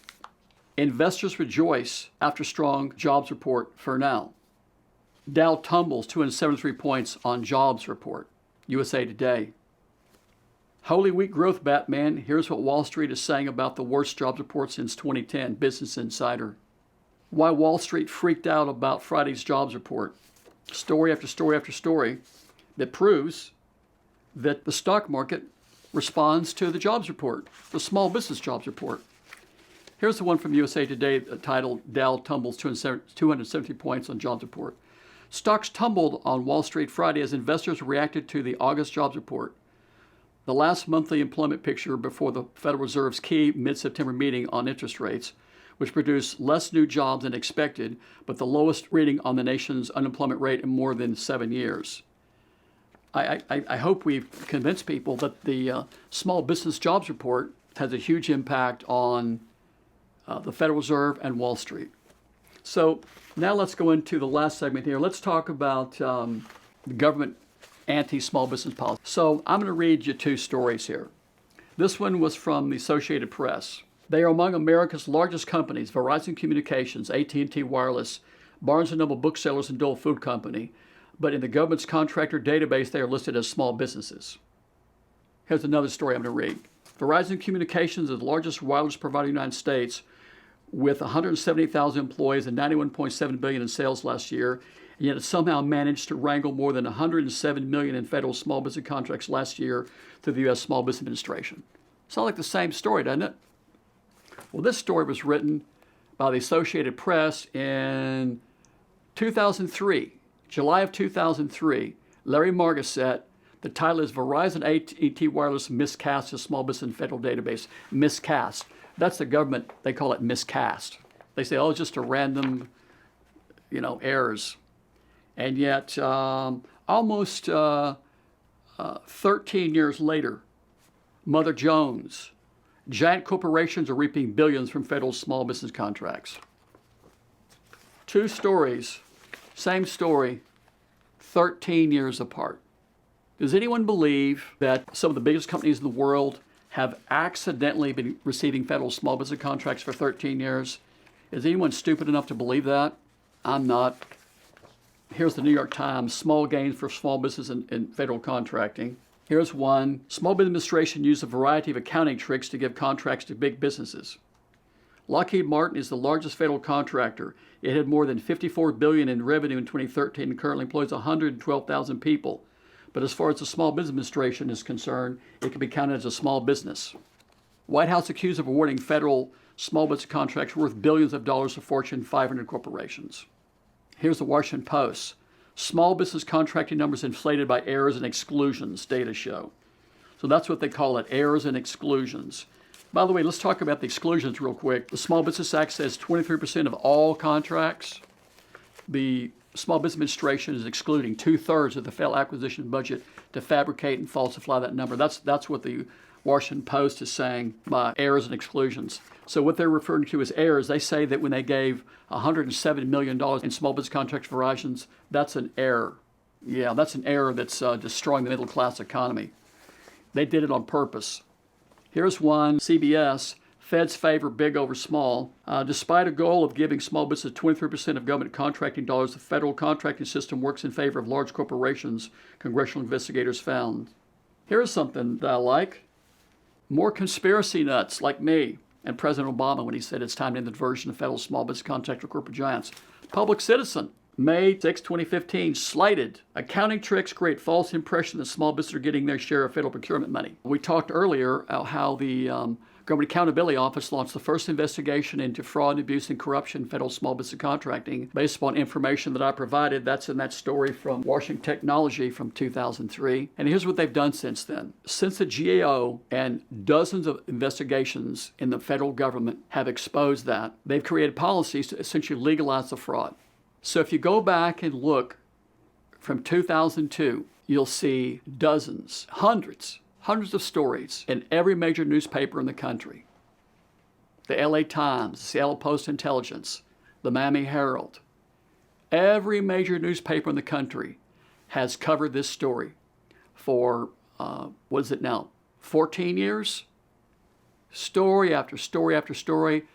Investors rejoice after strong jobs report for now. Dow tumbles 273 points on jobs report. USA Today. Holy Week growth, Batman. Here's what Wall Street is saying about the worst jobs report since 2010. Business Insider. Why Wall Street freaked out about Friday's jobs report. Story after story after story that proves that the stock market responds to the jobs report, the small business jobs report. Here's the one from USA Today titled Dow tumbles 270 points on jobs report. Stocks tumbled on Wall Street Friday as investors reacted to the August jobs report. The last monthly employment picture before the Federal Reserve's key mid-September meeting on interest rates, which produced less new jobs than expected, but the lowest reading on the nation's unemployment rate in more than 7 years. I hope we've convinced people that the small business jobs report has a huge impact on the Federal Reserve and Wall Street. So now let's go into the last segment here. Let's talk about the government anti-small business policy. So I'm going to read you two stories here. This one was from the Associated Press. They are among America's largest companies: Verizon Communications, AT&T Wireless, Barnes & Noble Booksellers, and Dole Food Company. But in the government's contractor database, they are listed as small businesses. Here's another story I'm going to read. Verizon Communications is the largest wireless provider in the United States with 170,000 employees and $91.7 billion in sales last year. And yet it somehow managed to wrangle more than $107 million in federal small business contracts last year through the U.S. Small Business Administration. Sounds like the same story, doesn't it? Well, this story was written by the Associated Press in 2003, July of 2003. Larry Margusett. The title is Verizon AT&T Wireless Miscast a Small Business Federal Database. Miscast. That's the government. They call it miscast. They say, oh, it's just a random, errors. And yet almost 13 years later, Mother Jones, giant corporations are reaping billions from federal small business contracts. Two stories, same story, 13 years apart. Does anyone believe that some of the biggest companies in the world have accidentally been receiving federal small business contracts for 13 years? Is anyone stupid enough to believe that? I'm not. Here's the New York Times, small gains for small business in federal contracting. Here's one. Small Business Administration used a variety of accounting tricks to give contracts to big businesses. Lockheed Martin is the largest federal contractor. It had more than $54 billion in revenue in 2013 and currently employs 112,000 people. But as far as the Small Business Administration is concerned, it can be counted as a small business. White House accused of awarding federal small business contracts worth billions of dollars to Fortune 500 corporations. Here's the Washington Post. Small business contracting numbers inflated by errors and exclusions, data show. So that's what they call it, errors and exclusions. By the way, let's talk about the exclusions real quick. The Small Business Act says 23% of all contracts. The Small Business Administration is excluding 2/3 of the federal acquisition budget to fabricate and falsify that number. That's what the Washington Post is saying by errors and exclusions. So what they're referring to as errors, they say that when they gave $170 million in small business contracts for Verizon's, that's an error. Yeah, that's an error that's destroying the middle class economy. They did it on purpose. Here's one, CBS, Feds favor big over small. Despite a goal of giving small business 23% of government contracting dollars, the federal contracting system works in favor of large corporations, congressional investigators found. Here's something that I like. More conspiracy nuts like me and President Obama when he said it's time to end the diversion of federal small business contractor corporate giants. Public Citizen, May 6, 2015, slighted. Accounting tricks create false impression that small businesses are getting their share of federal procurement money. We talked earlier how the Government Accountability Office launched the first investigation into fraud, abuse, and corruption in federal small business contracting based upon information that I provided. That's in that story from Washington Technology from 2003. And here's what they've done since then. Since the GAO and dozens of investigations in the federal government have exposed that, they've created policies to essentially legalize the fraud. So if you go back and look from 2002, you'll see dozens, hundreds of stories in every major newspaper in the country. The LA Times, Seattle Post-Intelligence, the Miami Herald. Every major newspaper in the country has covered this story for, 14 years? Story after story after story,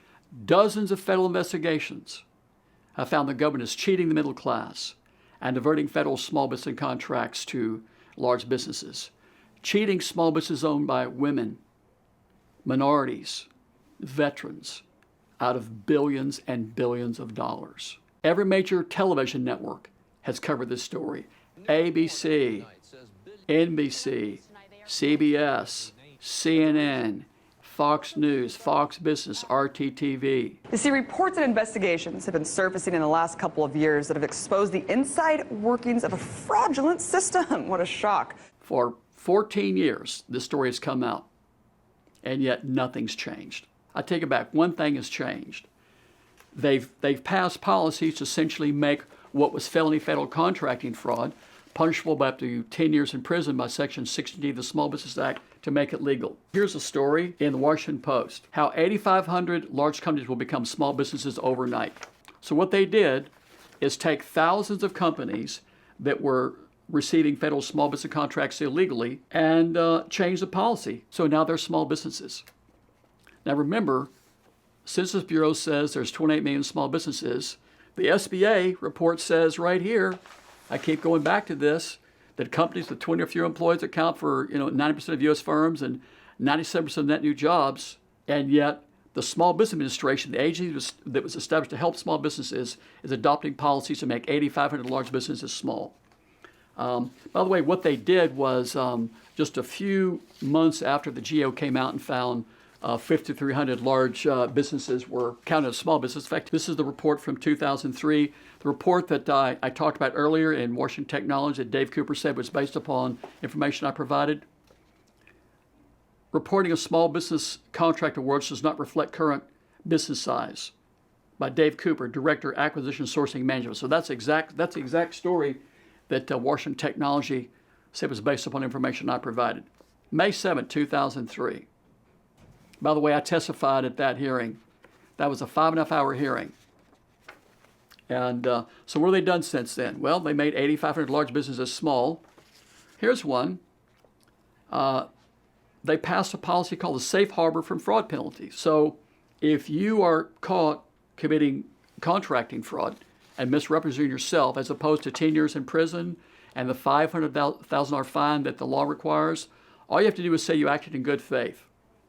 dozens of federal investigations have found the government is cheating the middle class and diverting federal small business contracts to large businesses. Cheating small businesses owned by women, minorities, veterans, out of billions and billions of dollars. Every major television network has covered this story. ABC, NBC, CBS, CNN, Fox News, Fox Business, RTTV. You see, reports and investigations have been surfacing in the last couple of years that have exposed the inside workings of a fraudulent system. What a shock. For 14 years, this story has come out, and yet nothing's changed. I take it back. One thing has changed. They've passed policies to essentially make what was felony federal contracting fraud punishable by up to 10 years in prison by Section 60D of the Small Business Act to make it legal. Here's a story in the Washington Post, how 8,500 large companies will become small businesses overnight. So what they did is take thousands of companies that were receiving federal small business contracts illegally and change the policy. So now they're small businesses. Now remember, Census Bureau says there's 28 million small businesses. The SBA report says right here, I keep going back to this, that companies with 20 or fewer employees account for 90% of U.S. firms and 97% of net new jobs, and yet the Small Business Administration, the agency that was established to help small businesses, is adopting policies to make 8,500 large businesses small. By the way, what they did was just a few months after the GAO came out and found 5,300 large businesses were counted as small business. In fact, this is the report from 2003. The report that I talked about earlier in Washington Technology that Dave Cooper said was based upon information I provided. Reporting of small business contract awards does not reflect current business size, by Dave Cooper, Director, Acquisition Sourcing Management. So that's the exact story that Washington Technology Said it was based upon information I provided. May 7, 2003. By the way, I testified at that hearing. That was a 5.5-hour hearing. And so what have they done since then? Well, they made 8,500 large businesses small. Here's one. They passed a policy called the safe harbor from fraud penalty. So if you are caught committing contracting fraud and misrepresenting yourself, as opposed to 10 years in prison and the $500,000 fine that the law requires, all you have to do is say you acted in good faith.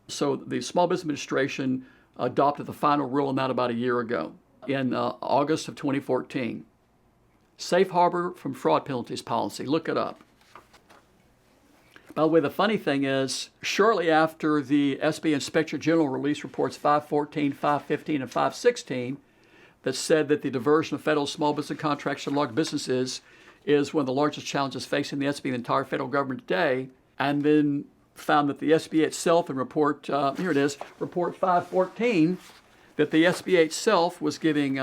So the Small Business Administration adopted the final rule on that about a year ago in August of 2014. Safe harbor from fraud penalties policy. Look it up. By the way, the funny thing is, shortly after the SBA Inspector General released reports 514, 515, and 516 that said that the diversion of federal small business contracts to large businesses is one of the largest challenges facing the SBA and the entire federal government today, and then found that the SBA itself in report, here it is, report 514, that the SBA itself was giving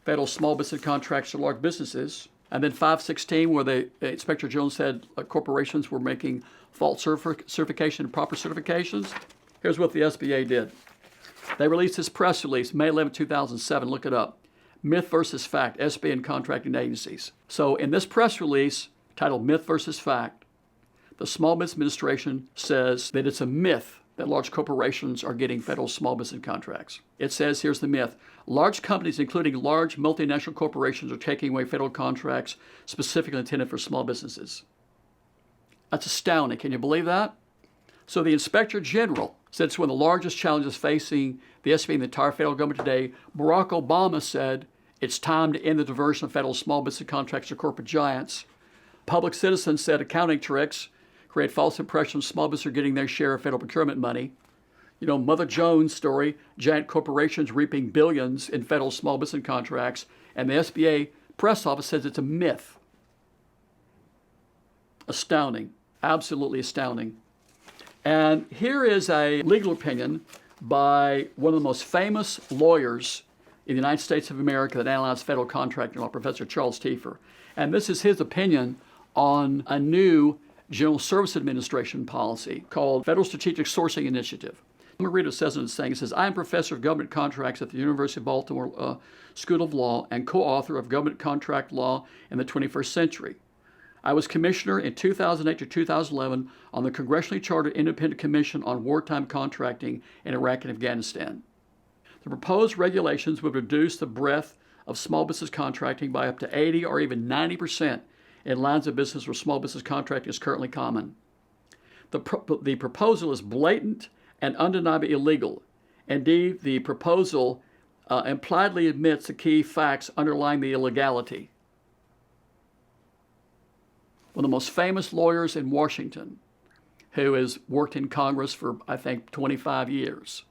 federal small business contracts to large businesses. And then 516, where the Inspector General said corporations were making false certification and proper certifications. Here's what the SBA did. They released this press release, May 11, 2007. Look it up. Myth versus Fact, SBA and Contracting Agencies. So in this press release, titled Myth versus Fact, the Small Business Administration says that it's a myth that large corporations are getting federal small business contracts. It says, here's the myth. Large companies, including large multinational corporations, are taking away federal contracts specifically intended for small businesses. That's astounding. Can you believe that? So the Inspector General said it's one of the largest challenges facing the SBA and the entire federal government today. Barack Obama said it's time to end the diversion of federal small business contracts to corporate giants. Public Citizen said accounting tricks create false impressions small businesses are getting their share of federal procurement money. You know, Mother Jones story, giant corporations reaping billions in federal small business contracts, and the SBA press office says it's a myth. Astounding, absolutely astounding. And here is a legal opinion by one of the most famous lawyers in the United States of America that analyzed federal contracting law, Professor Charles Tiefer. And this is his opinion on a new General Service Administration policy called Federal Strategic Sourcing Initiative. Let me read what it says in this thing. It says, I am professor of government contracts at the University of Baltimore School of Law and co-author of Government Contract Law in the 21st Century. I was commissioner in 2008 to 2011 on the Congressionally Chartered Independent Commission on Wartime Contracting in Iraq and Afghanistan. The proposed regulations would reduce the breadth of small business contracting by up to 80 or even 90% in lines of business where small business contracting is currently common. The proposal is blatant and undeniably illegal. Indeed, the proposal impliedly admits the key facts underlying the illegality. One of the most famous lawyers in Washington, who has worked in Congress for, I think, 25 years,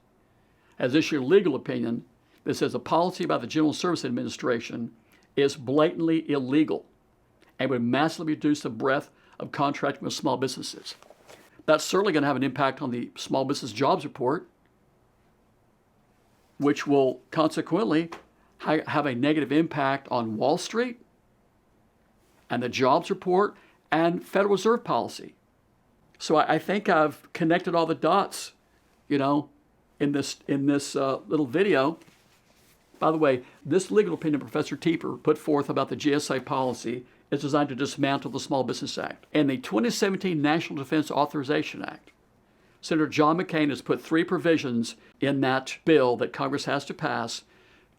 has issued a legal opinion that says a policy by the General Service Administration is blatantly illegal and would massively reduce the breadth of contracting with small businesses. That's certainly going to have an impact on the Small Business Jobs Report, which will consequently have a negative impact on Wall Street and the Jobs Report and Federal Reserve policy. So I think I've connected all the dots, you know, in this little video. By the way, this legal opinion Professor Tiefer put forth about the GSA policy is designed to dismantle the Small Business Act. In the 2017 National Defense Authorization Act, Senator John McCain has put 3 provisions in that bill that Congress has to pass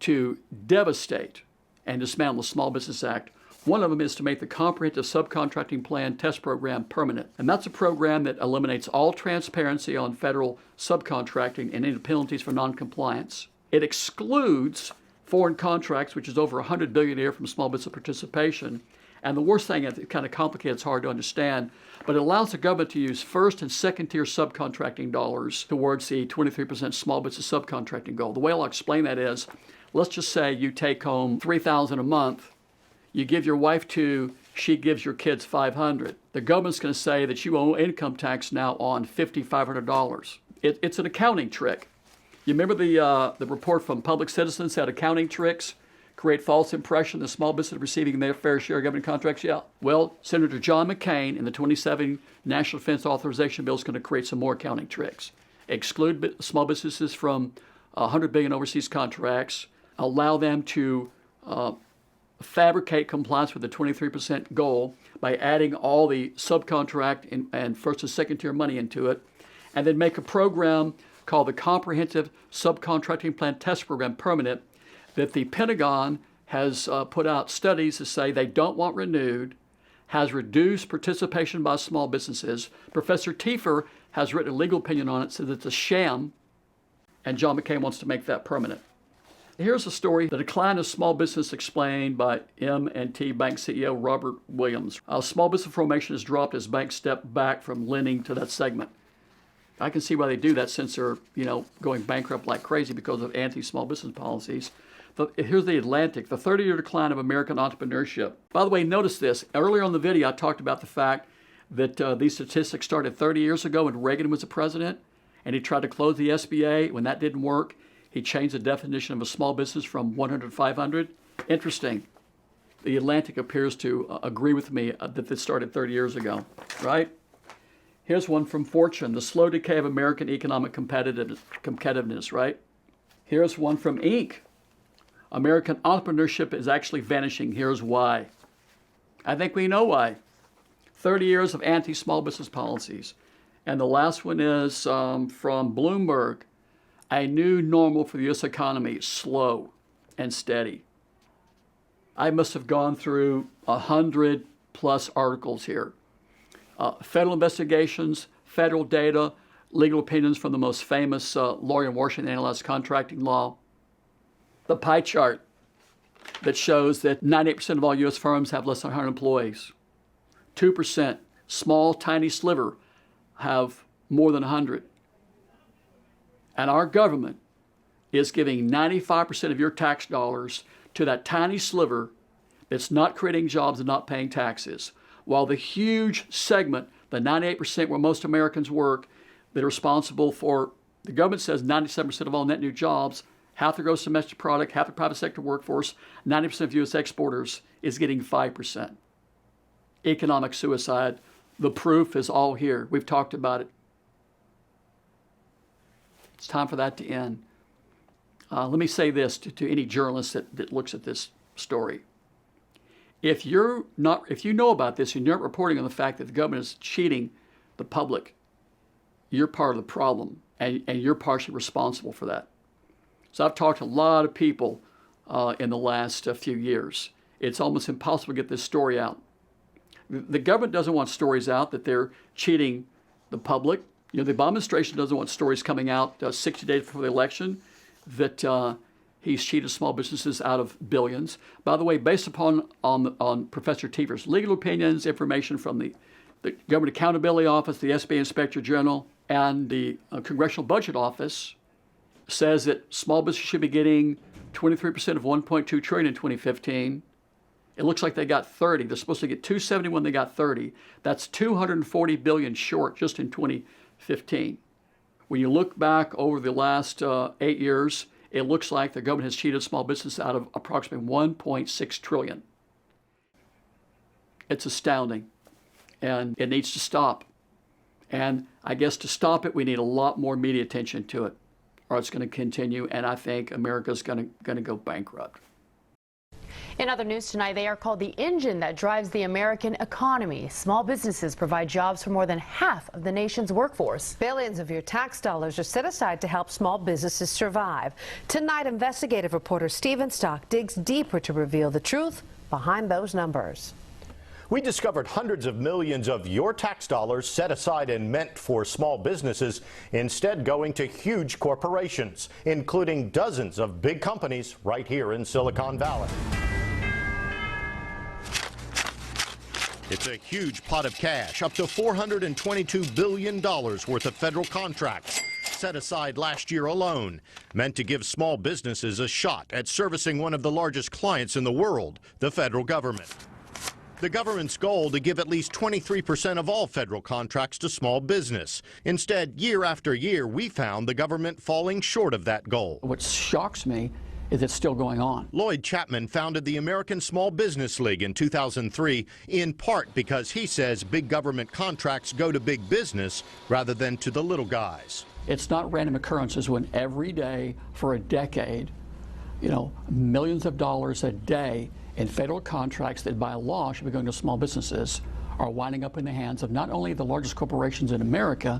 to devastate and dismantle the Small Business Act. One of them is to make the Comprehensive Subcontracting Plan Test Program permanent. And that's a program that eliminates all transparency on federal subcontracting and any penalties for noncompliance. It excludes foreign contracts, which is over $100 billion a year from small business participation. And the worst thing, it's kind of complicated, it's hard to understand, but it allows the government to use first and second tier subcontracting dollars towards the 23% small business subcontracting goal. The way I'll explain that is, let's just say you take home $3,000 a month, you give your wife $200, she gives your kids $500. The government's going to say that you owe income tax now on $5,500. It's an accounting trick. You remember the report from Public Citizen said accounting tricks create false impression that small business are receiving their fair share of government contracts? Yeah. Well, Senator John McCain in the 2017 National Defense Authorization Bill is going to create some more accounting tricks. Exclude small businesses from $100 billion overseas contracts, allow them to fabricate compliance with the 23% goal by adding all the subcontract and first and second tier money into it, and then make a program called the Comprehensive Subcontracting Plan Test Program permanent that the Pentagon has put out studies to say they don't want renewed, has reduced participation by small businesses. Professor Tiefer has written a legal opinion on it, says it's a sham, and John McCain wants to make that permanent. Here's a story, The Decline of Small Business Explained by M&T Bank CEO Robert Williams. Small business formation has dropped as banks step back from lending to that segment. I can see why they do that since they're, going bankrupt like crazy because of anti-small business policies. Here's the Atlantic, the 30-year decline of American entrepreneurship. By the way, notice this. Earlier on the video, I talked about the fact that these statistics started 30 years ago when Reagan was the president, and he tried to close the SBA. When that didn't work, he changed the definition of a small business from 100 to 500. Interesting. The Atlantic appears to agree with me that this started 30 years ago, right? Here's one from Fortune, the slow decay of American economic competitiveness, right? Here's one from Inc. American entrepreneurship is actually vanishing. Here's why. I think we know why. 30 years of anti-small business policies. And the last one is from Bloomberg. A new normal for the U.S. economy, slow and steady. I must have gone through 100+ articles here. Federal investigations, federal data, legal opinions from the most famous lawyer in Washington analyzed contracting law. The pie chart that shows that 98% of all U.S. firms have less than 100 employees. 2%, small, tiny sliver, have more than 100. And our government is giving 95% of your tax dollars to that tiny sliver that's not creating jobs and not paying taxes, while the huge segment, the 98% where most Americans work, that are responsible for, the government says 97% of all net new jobs, half the gross domestic product, half the private sector workforce, 90% of U.S. exporters is getting 5%. Economic suicide. The proof is all here. We've talked about it. It's time for that to end. Let me say this to any journalist that looks at this story. If you know about this and you're not reporting on the fact that the government is cheating the public, you're part of the problem, and you're partially responsible for that. So I've talked to a lot of people in the last few years. It's almost impossible to get this story out. The government doesn't want stories out that they're cheating the public. The Obama administration doesn't want stories coming out 60 days before the election that he's cheated small businesses out of billions. By the way, based upon Professor Tiefer's legal opinions, information from the Government Accountability Office, the SBA Inspector General, and the Congressional Budget Office, says that small business should be getting 23% of $1.2 trillion in 2015. It looks like they got 30. They're supposed to get 271. They got 30. That's 240 billion short just in 2015. When you look back over the last 8 years, it looks like the government has cheated small business out of approximately $1.6 trillion. It's astounding, and it needs to stop. And I guess to stop it, we need a lot more media attention to it, or it's going to continue, and I think America's going to go bankrupt. In other news tonight, they are called the engine that drives the American economy. Small businesses provide jobs for more than half of the nation's workforce. Billions of your tax dollars are set aside to help small businesses survive. Tonight, investigative reporter Stephen Stock digs deeper to reveal the truth behind those numbers. We discovered hundreds of millions of your tax dollars set aside and meant for small businesses instead going to huge corporations, including dozens of big companies right here in Silicon Valley. It's a huge pot of cash, up to $422 billion worth of federal contracts set aside last year alone, meant to give small businesses a shot at servicing one of the largest clients in the world, the federal government. The government's goal to give at least 23% of all federal contracts to small business. Instead, year after year, we found the government falling short of that goal. What shocks me is it still going on. Lloyd Chapman founded the American Small Business League in 2003, in part because he says big government contracts go to big business rather than to the little guys. It's not random occurrences when every day for a decade, millions of dollars a day in federal contracts that by law should be going to small businesses are winding up in the hands of not only the largest corporations in America,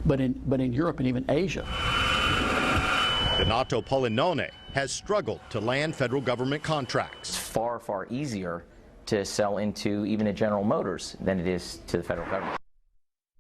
but in Europe and even Asia. Donato Polinone has struggled to land federal government contracts. It's far, far easier to sell into even a General Motors than it is to the federal government.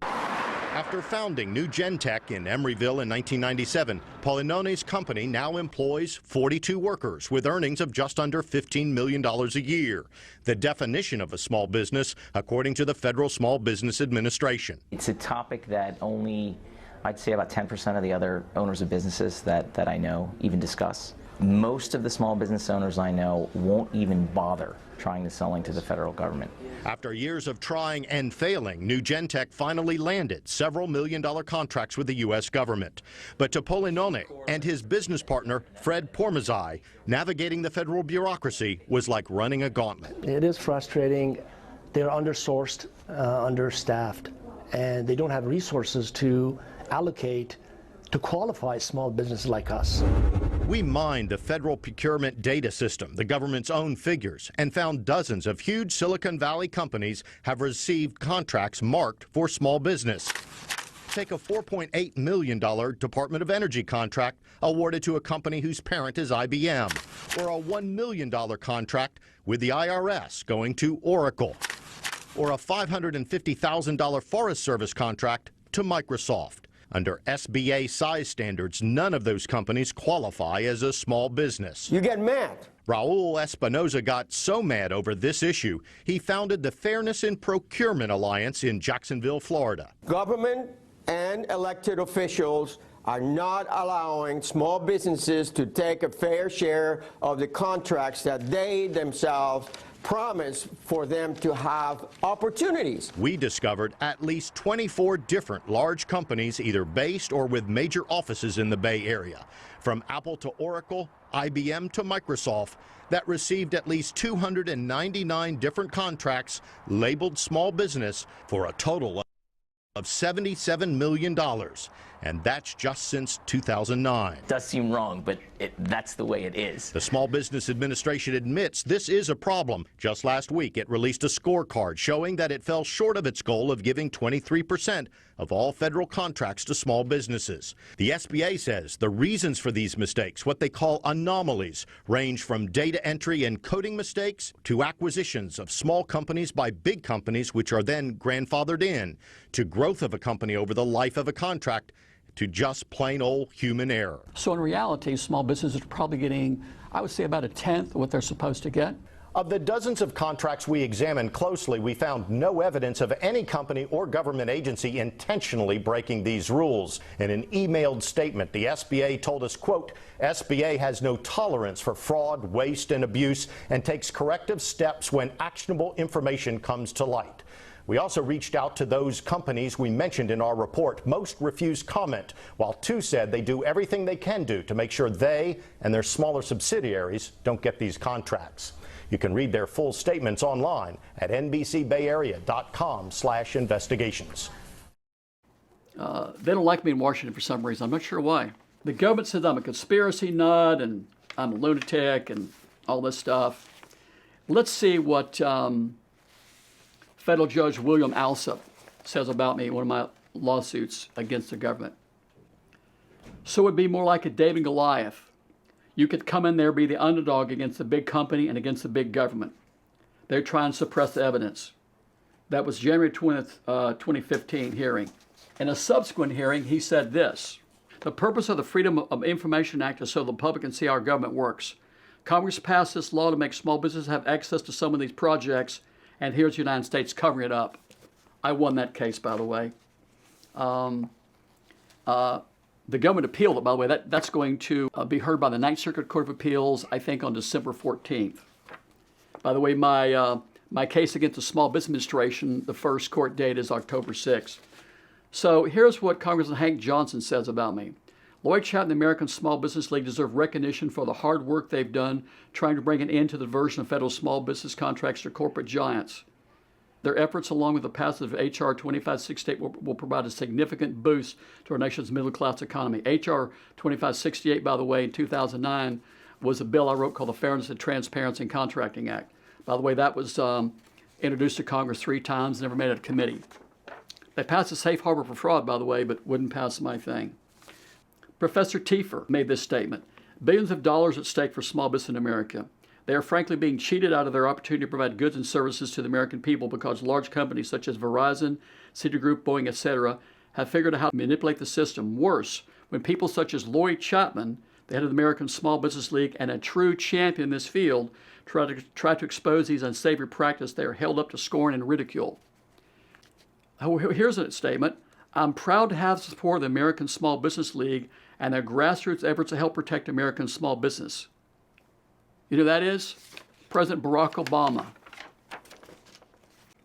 After founding New Gentech in Emeryville in 1997, Polinone's company now employs 42 workers with earnings of just under $15 million a year. The definition of a small business, according to the Federal Small Business Administration. It's a topic that only, I'd say, about 10% of the other owners of businesses that I know even discuss. Most of the small business owners I know won't even bother trying to sell into the federal government. After years of trying and failing, New Gentech finally landed several million-dollar contracts with the U.S. government. But to Polinone and his business partner, Fred Pormazai, navigating the federal bureaucracy was like running a gauntlet. It is frustrating. They're undersourced, understaffed, and they don't have resources to allocate to qualify small businesses like us. We mined the federal procurement data system, the government's own figures, and found dozens of huge Silicon Valley companies have received contracts marked for small business. Take a $4.8 million Department of Energy contract awarded to a company whose parent is IBM, or a $1 million contract with the IRS going to Oracle, or a $550,000 Forest Service contract to Microsoft. Under SBA size standards, none of those companies qualify as a small business. You get mad. Raul Espinoza got so mad over this issue, he founded the Fairness in Procurement Alliance in Jacksonville, Florida. Government and elected officials are not allowing small businesses to take a fair share of the contracts that they themselves promise for them to have opportunities. We discovered at least 24 different large companies, either based or with major offices in the Bay Area, from Apple to Oracle, IBM to Microsoft, that received at least 299 different contracts labeled small business for a total of $77 million. And that's just since 2009. It does seem wrong, but that's the way it is. The Small Business Administration admits this is a problem. Just last week, it released a scorecard showing that it fell short of its goal of giving 23% of all federal contracts to small businesses. The SBA says the reasons for these mistakes, what they call anomalies, range from data entry and coding mistakes to acquisitions of small companies by big companies, which are then grandfathered in, to growth of a company over the life of a contract, to just plain old human error. So in reality, small businesses are probably getting, I would say, about a tenth of what they're supposed to get. Of the dozens of contracts we examined closely, we found no evidence of any company or government agency intentionally breaking these rules. In an emailed statement, the SBA told us, quote, SBA has no tolerance for fraud, waste, and abuse and takes corrective steps when actionable information comes to light. We also reached out to those companies we mentioned in our report. Most refused comment, while 2 said they do everything they can do to make sure they and their smaller subsidiaries don't get these contracts. You can read their full statements online at nbcbayarea.com/investigations. They don't like me in Washington for some reason. I'm not sure why. The government says I'm a conspiracy nut and I'm a lunatic and all this stuff. Let's see what Federal Judge William Alsup says about me in one of my lawsuits against the government. So it would be more like a David and Goliath. You could come in there, be the underdog against the big company and against the big government. They're trying to suppress the evidence. That was January 20th, 2015 hearing. In a subsequent hearing, he said this: the purpose of the Freedom of Information Act is so the public can see how our government works. Congress passed this law to make small businesses have access to some of these projects, and here's the United States covering it up. I won that case, by the way. The government appealed it, by the way. That's going to be heard by the Ninth Circuit Court of Appeals, I think, on December 14th. By the way, my case against the Small Business Administration, the first court date is October 6th. So here's what Congressman Hank Johnson says about me. Lloyd Chapman and the American Small Business League deserve recognition for the hard work they've done trying to bring an end to the diversion of federal small business contracts to corporate giants. Their efforts, along with the passage of H.R. 2568, will provide a significant boost to our nation's middle-class economy. H.R. 2568, by the way, in 2009, was a bill I wrote called the Fairness and Transparency in Contracting Act. By the way, that was introduced to Congress 3 times, never made it a committee. They passed a safe harbor for fraud, by the way, but wouldn't pass my thing. Professor Tiefer made this statement: billions of dollars at stake for small business in America. They are frankly being cheated out of their opportunity to provide goods and services to the American people because large companies such as Verizon, Citigroup, Boeing, etc. have figured out how to manipulate the system. Worse, when people such as Lloyd Chapman, the head of the American Small Business League and a true champion in this field, try to expose these unsavory practices, they are held up to scorn and ridicule. Here's a statement: I'm proud to have the support of the American Small Business League and their grassroots efforts to help protect American small business. You know who that is? President Barack Obama.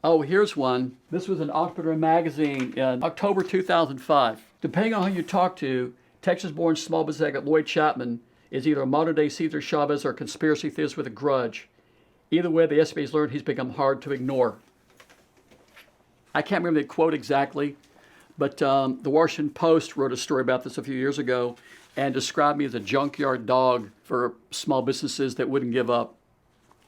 Oh, here's one. This was in Entrepreneur magazine in October 2005. Depending on who you talk to, Texas-born small business executive Lloyd Chapman is either a modern-day Cesar Chavez or a conspiracy theorist with a grudge. Either way, the SBA has learned he's become hard to ignore. I can't remember the quote exactly, but the Washington Post wrote a story about this a few years ago and described me as a junkyard dog for small businesses that wouldn't give up.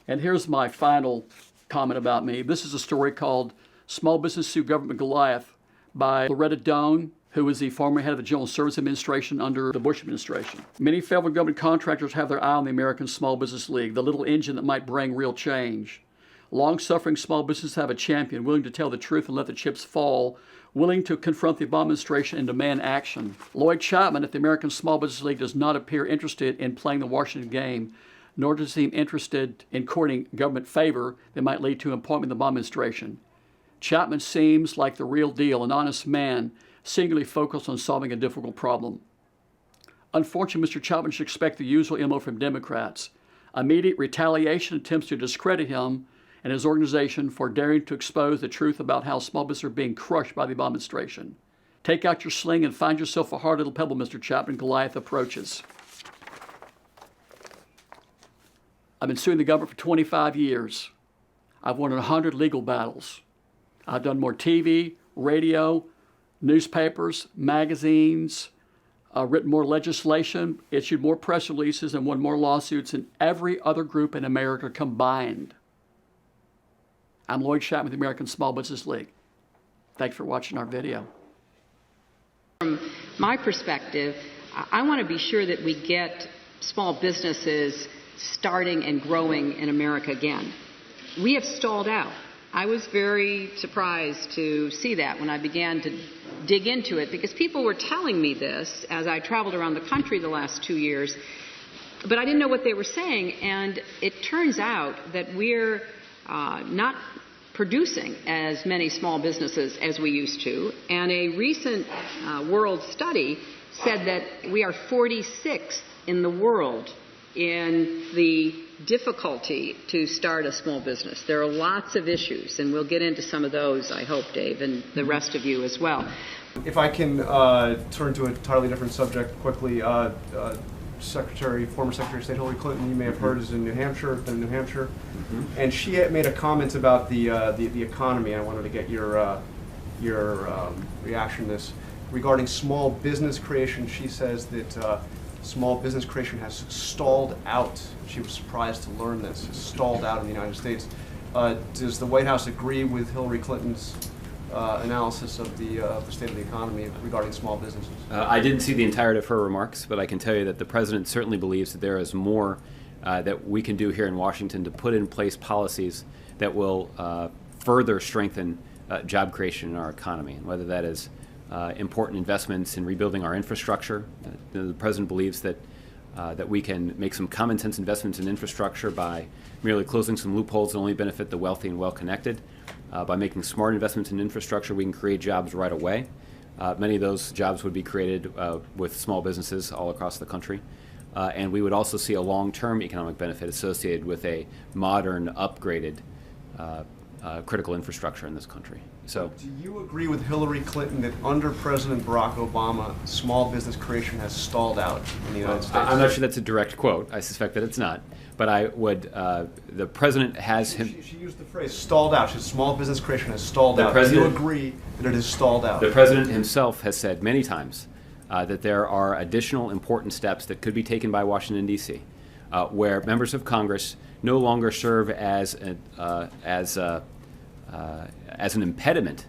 And here's my final comment about me. This is a story called Small Business Sue Government Goliath by Loretta Doan, who was the former head of the General Services Administration under the Bush administration. Many federal government contractors have their eye on the American Small Business League, the little engine that might bring real change. Long-suffering small businesses have a champion willing to tell the truth and let the chips fall, willing to confront the Obama administration and demand action. Lloyd Chapman at the American Small Business League does not appear interested in playing the Washington game, nor does he seem interested in courting government favor that might lead to appointment in the Obama administration. Chapman seems like the real deal, an honest man, singularly focused on solving a difficult problem. Unfortunately, Mr. Chapman should expect the usual MO from Democrats: immediate retaliation attempts to discredit him and his organization for daring to expose the truth about how small businesses are being crushed by the Obama administration. Take out your sling and find yourself a hard little pebble, Mr. Chapman. Goliath approaches. I've been suing the government for 25 years. I've won 100 legal battles. I've done more TV, radio, newspapers, magazines, written more legislation, issued more press releases, and won more lawsuits than every other group in America combined. I'm Lloyd Chapman with the American Small Business League. Thanks for watching our video. From my perspective, I want to be sure that we get small businesses starting and growing in America again. We have stalled out. I was very surprised to see that when I began to dig into it, because people were telling me this as I traveled around the country the last 2 years, but I didn't know what they were saying, and it turns out that we're not producing as many small businesses as we used to, and a recent world study said that we are 46th in the world in the difficulty to start a small business. There are lots of issues, and we'll get into some of those, I hope, Dave, and the rest of you as well. If I can turn to a entirely different subject quickly, former Secretary of State Hillary Clinton, you may have heard, is in New Hampshire, been in New Hampshire, and she had made a comment about the economy. I wanted to get your reaction to this. Regarding small business creation, she says that small business creation has stalled out. She was surprised to learn this. It's stalled out in the United States. Does the White House agree with Hillary Clinton's analysis of the state of the economy regarding small businesses? I didn't see the entirety of her remarks, but I can tell you that the President certainly believes that there is more that we can do here in Washington to put in place policies that will further strengthen job creation in our economy, and whether that is important investments in rebuilding our infrastructure. The President believes that that we can make some common sense investments in infrastructure by merely closing some loopholes that only benefit the wealthy and well-connected. By making smart investments in infrastructure, we can create jobs right away. Many of those jobs would be created with small businesses all across the country. And we would also see a long-term economic benefit associated with a modern, upgraded critical infrastructure in this country. So, do you agree with Hillary Clinton that under President Barack Obama, small business creation has stalled out in the United States? I'm not sure that's a direct quote. I suspect that it's not. But I would, the president has him. She used the phrase stalled out. Small business creation has stalled out. Do you agree that it has stalled out? The president himself has said many times that there are additional important steps that could be taken by Washington, D.C., where members of Congress no longer serve as an impediment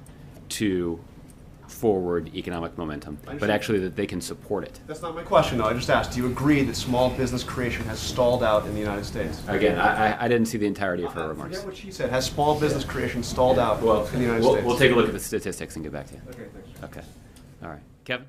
to forward economic momentum, but actually that they can support it. That's not my question, though. I just asked, do you agree that small business creation has stalled out in the United States? Again, I didn't see the entirety of her remarks. Forget what she said. Has small business creation stalled out in the United States? We'll take a look at the statistics and get back to you. Okay, thanks. Okay. All right. Kevin?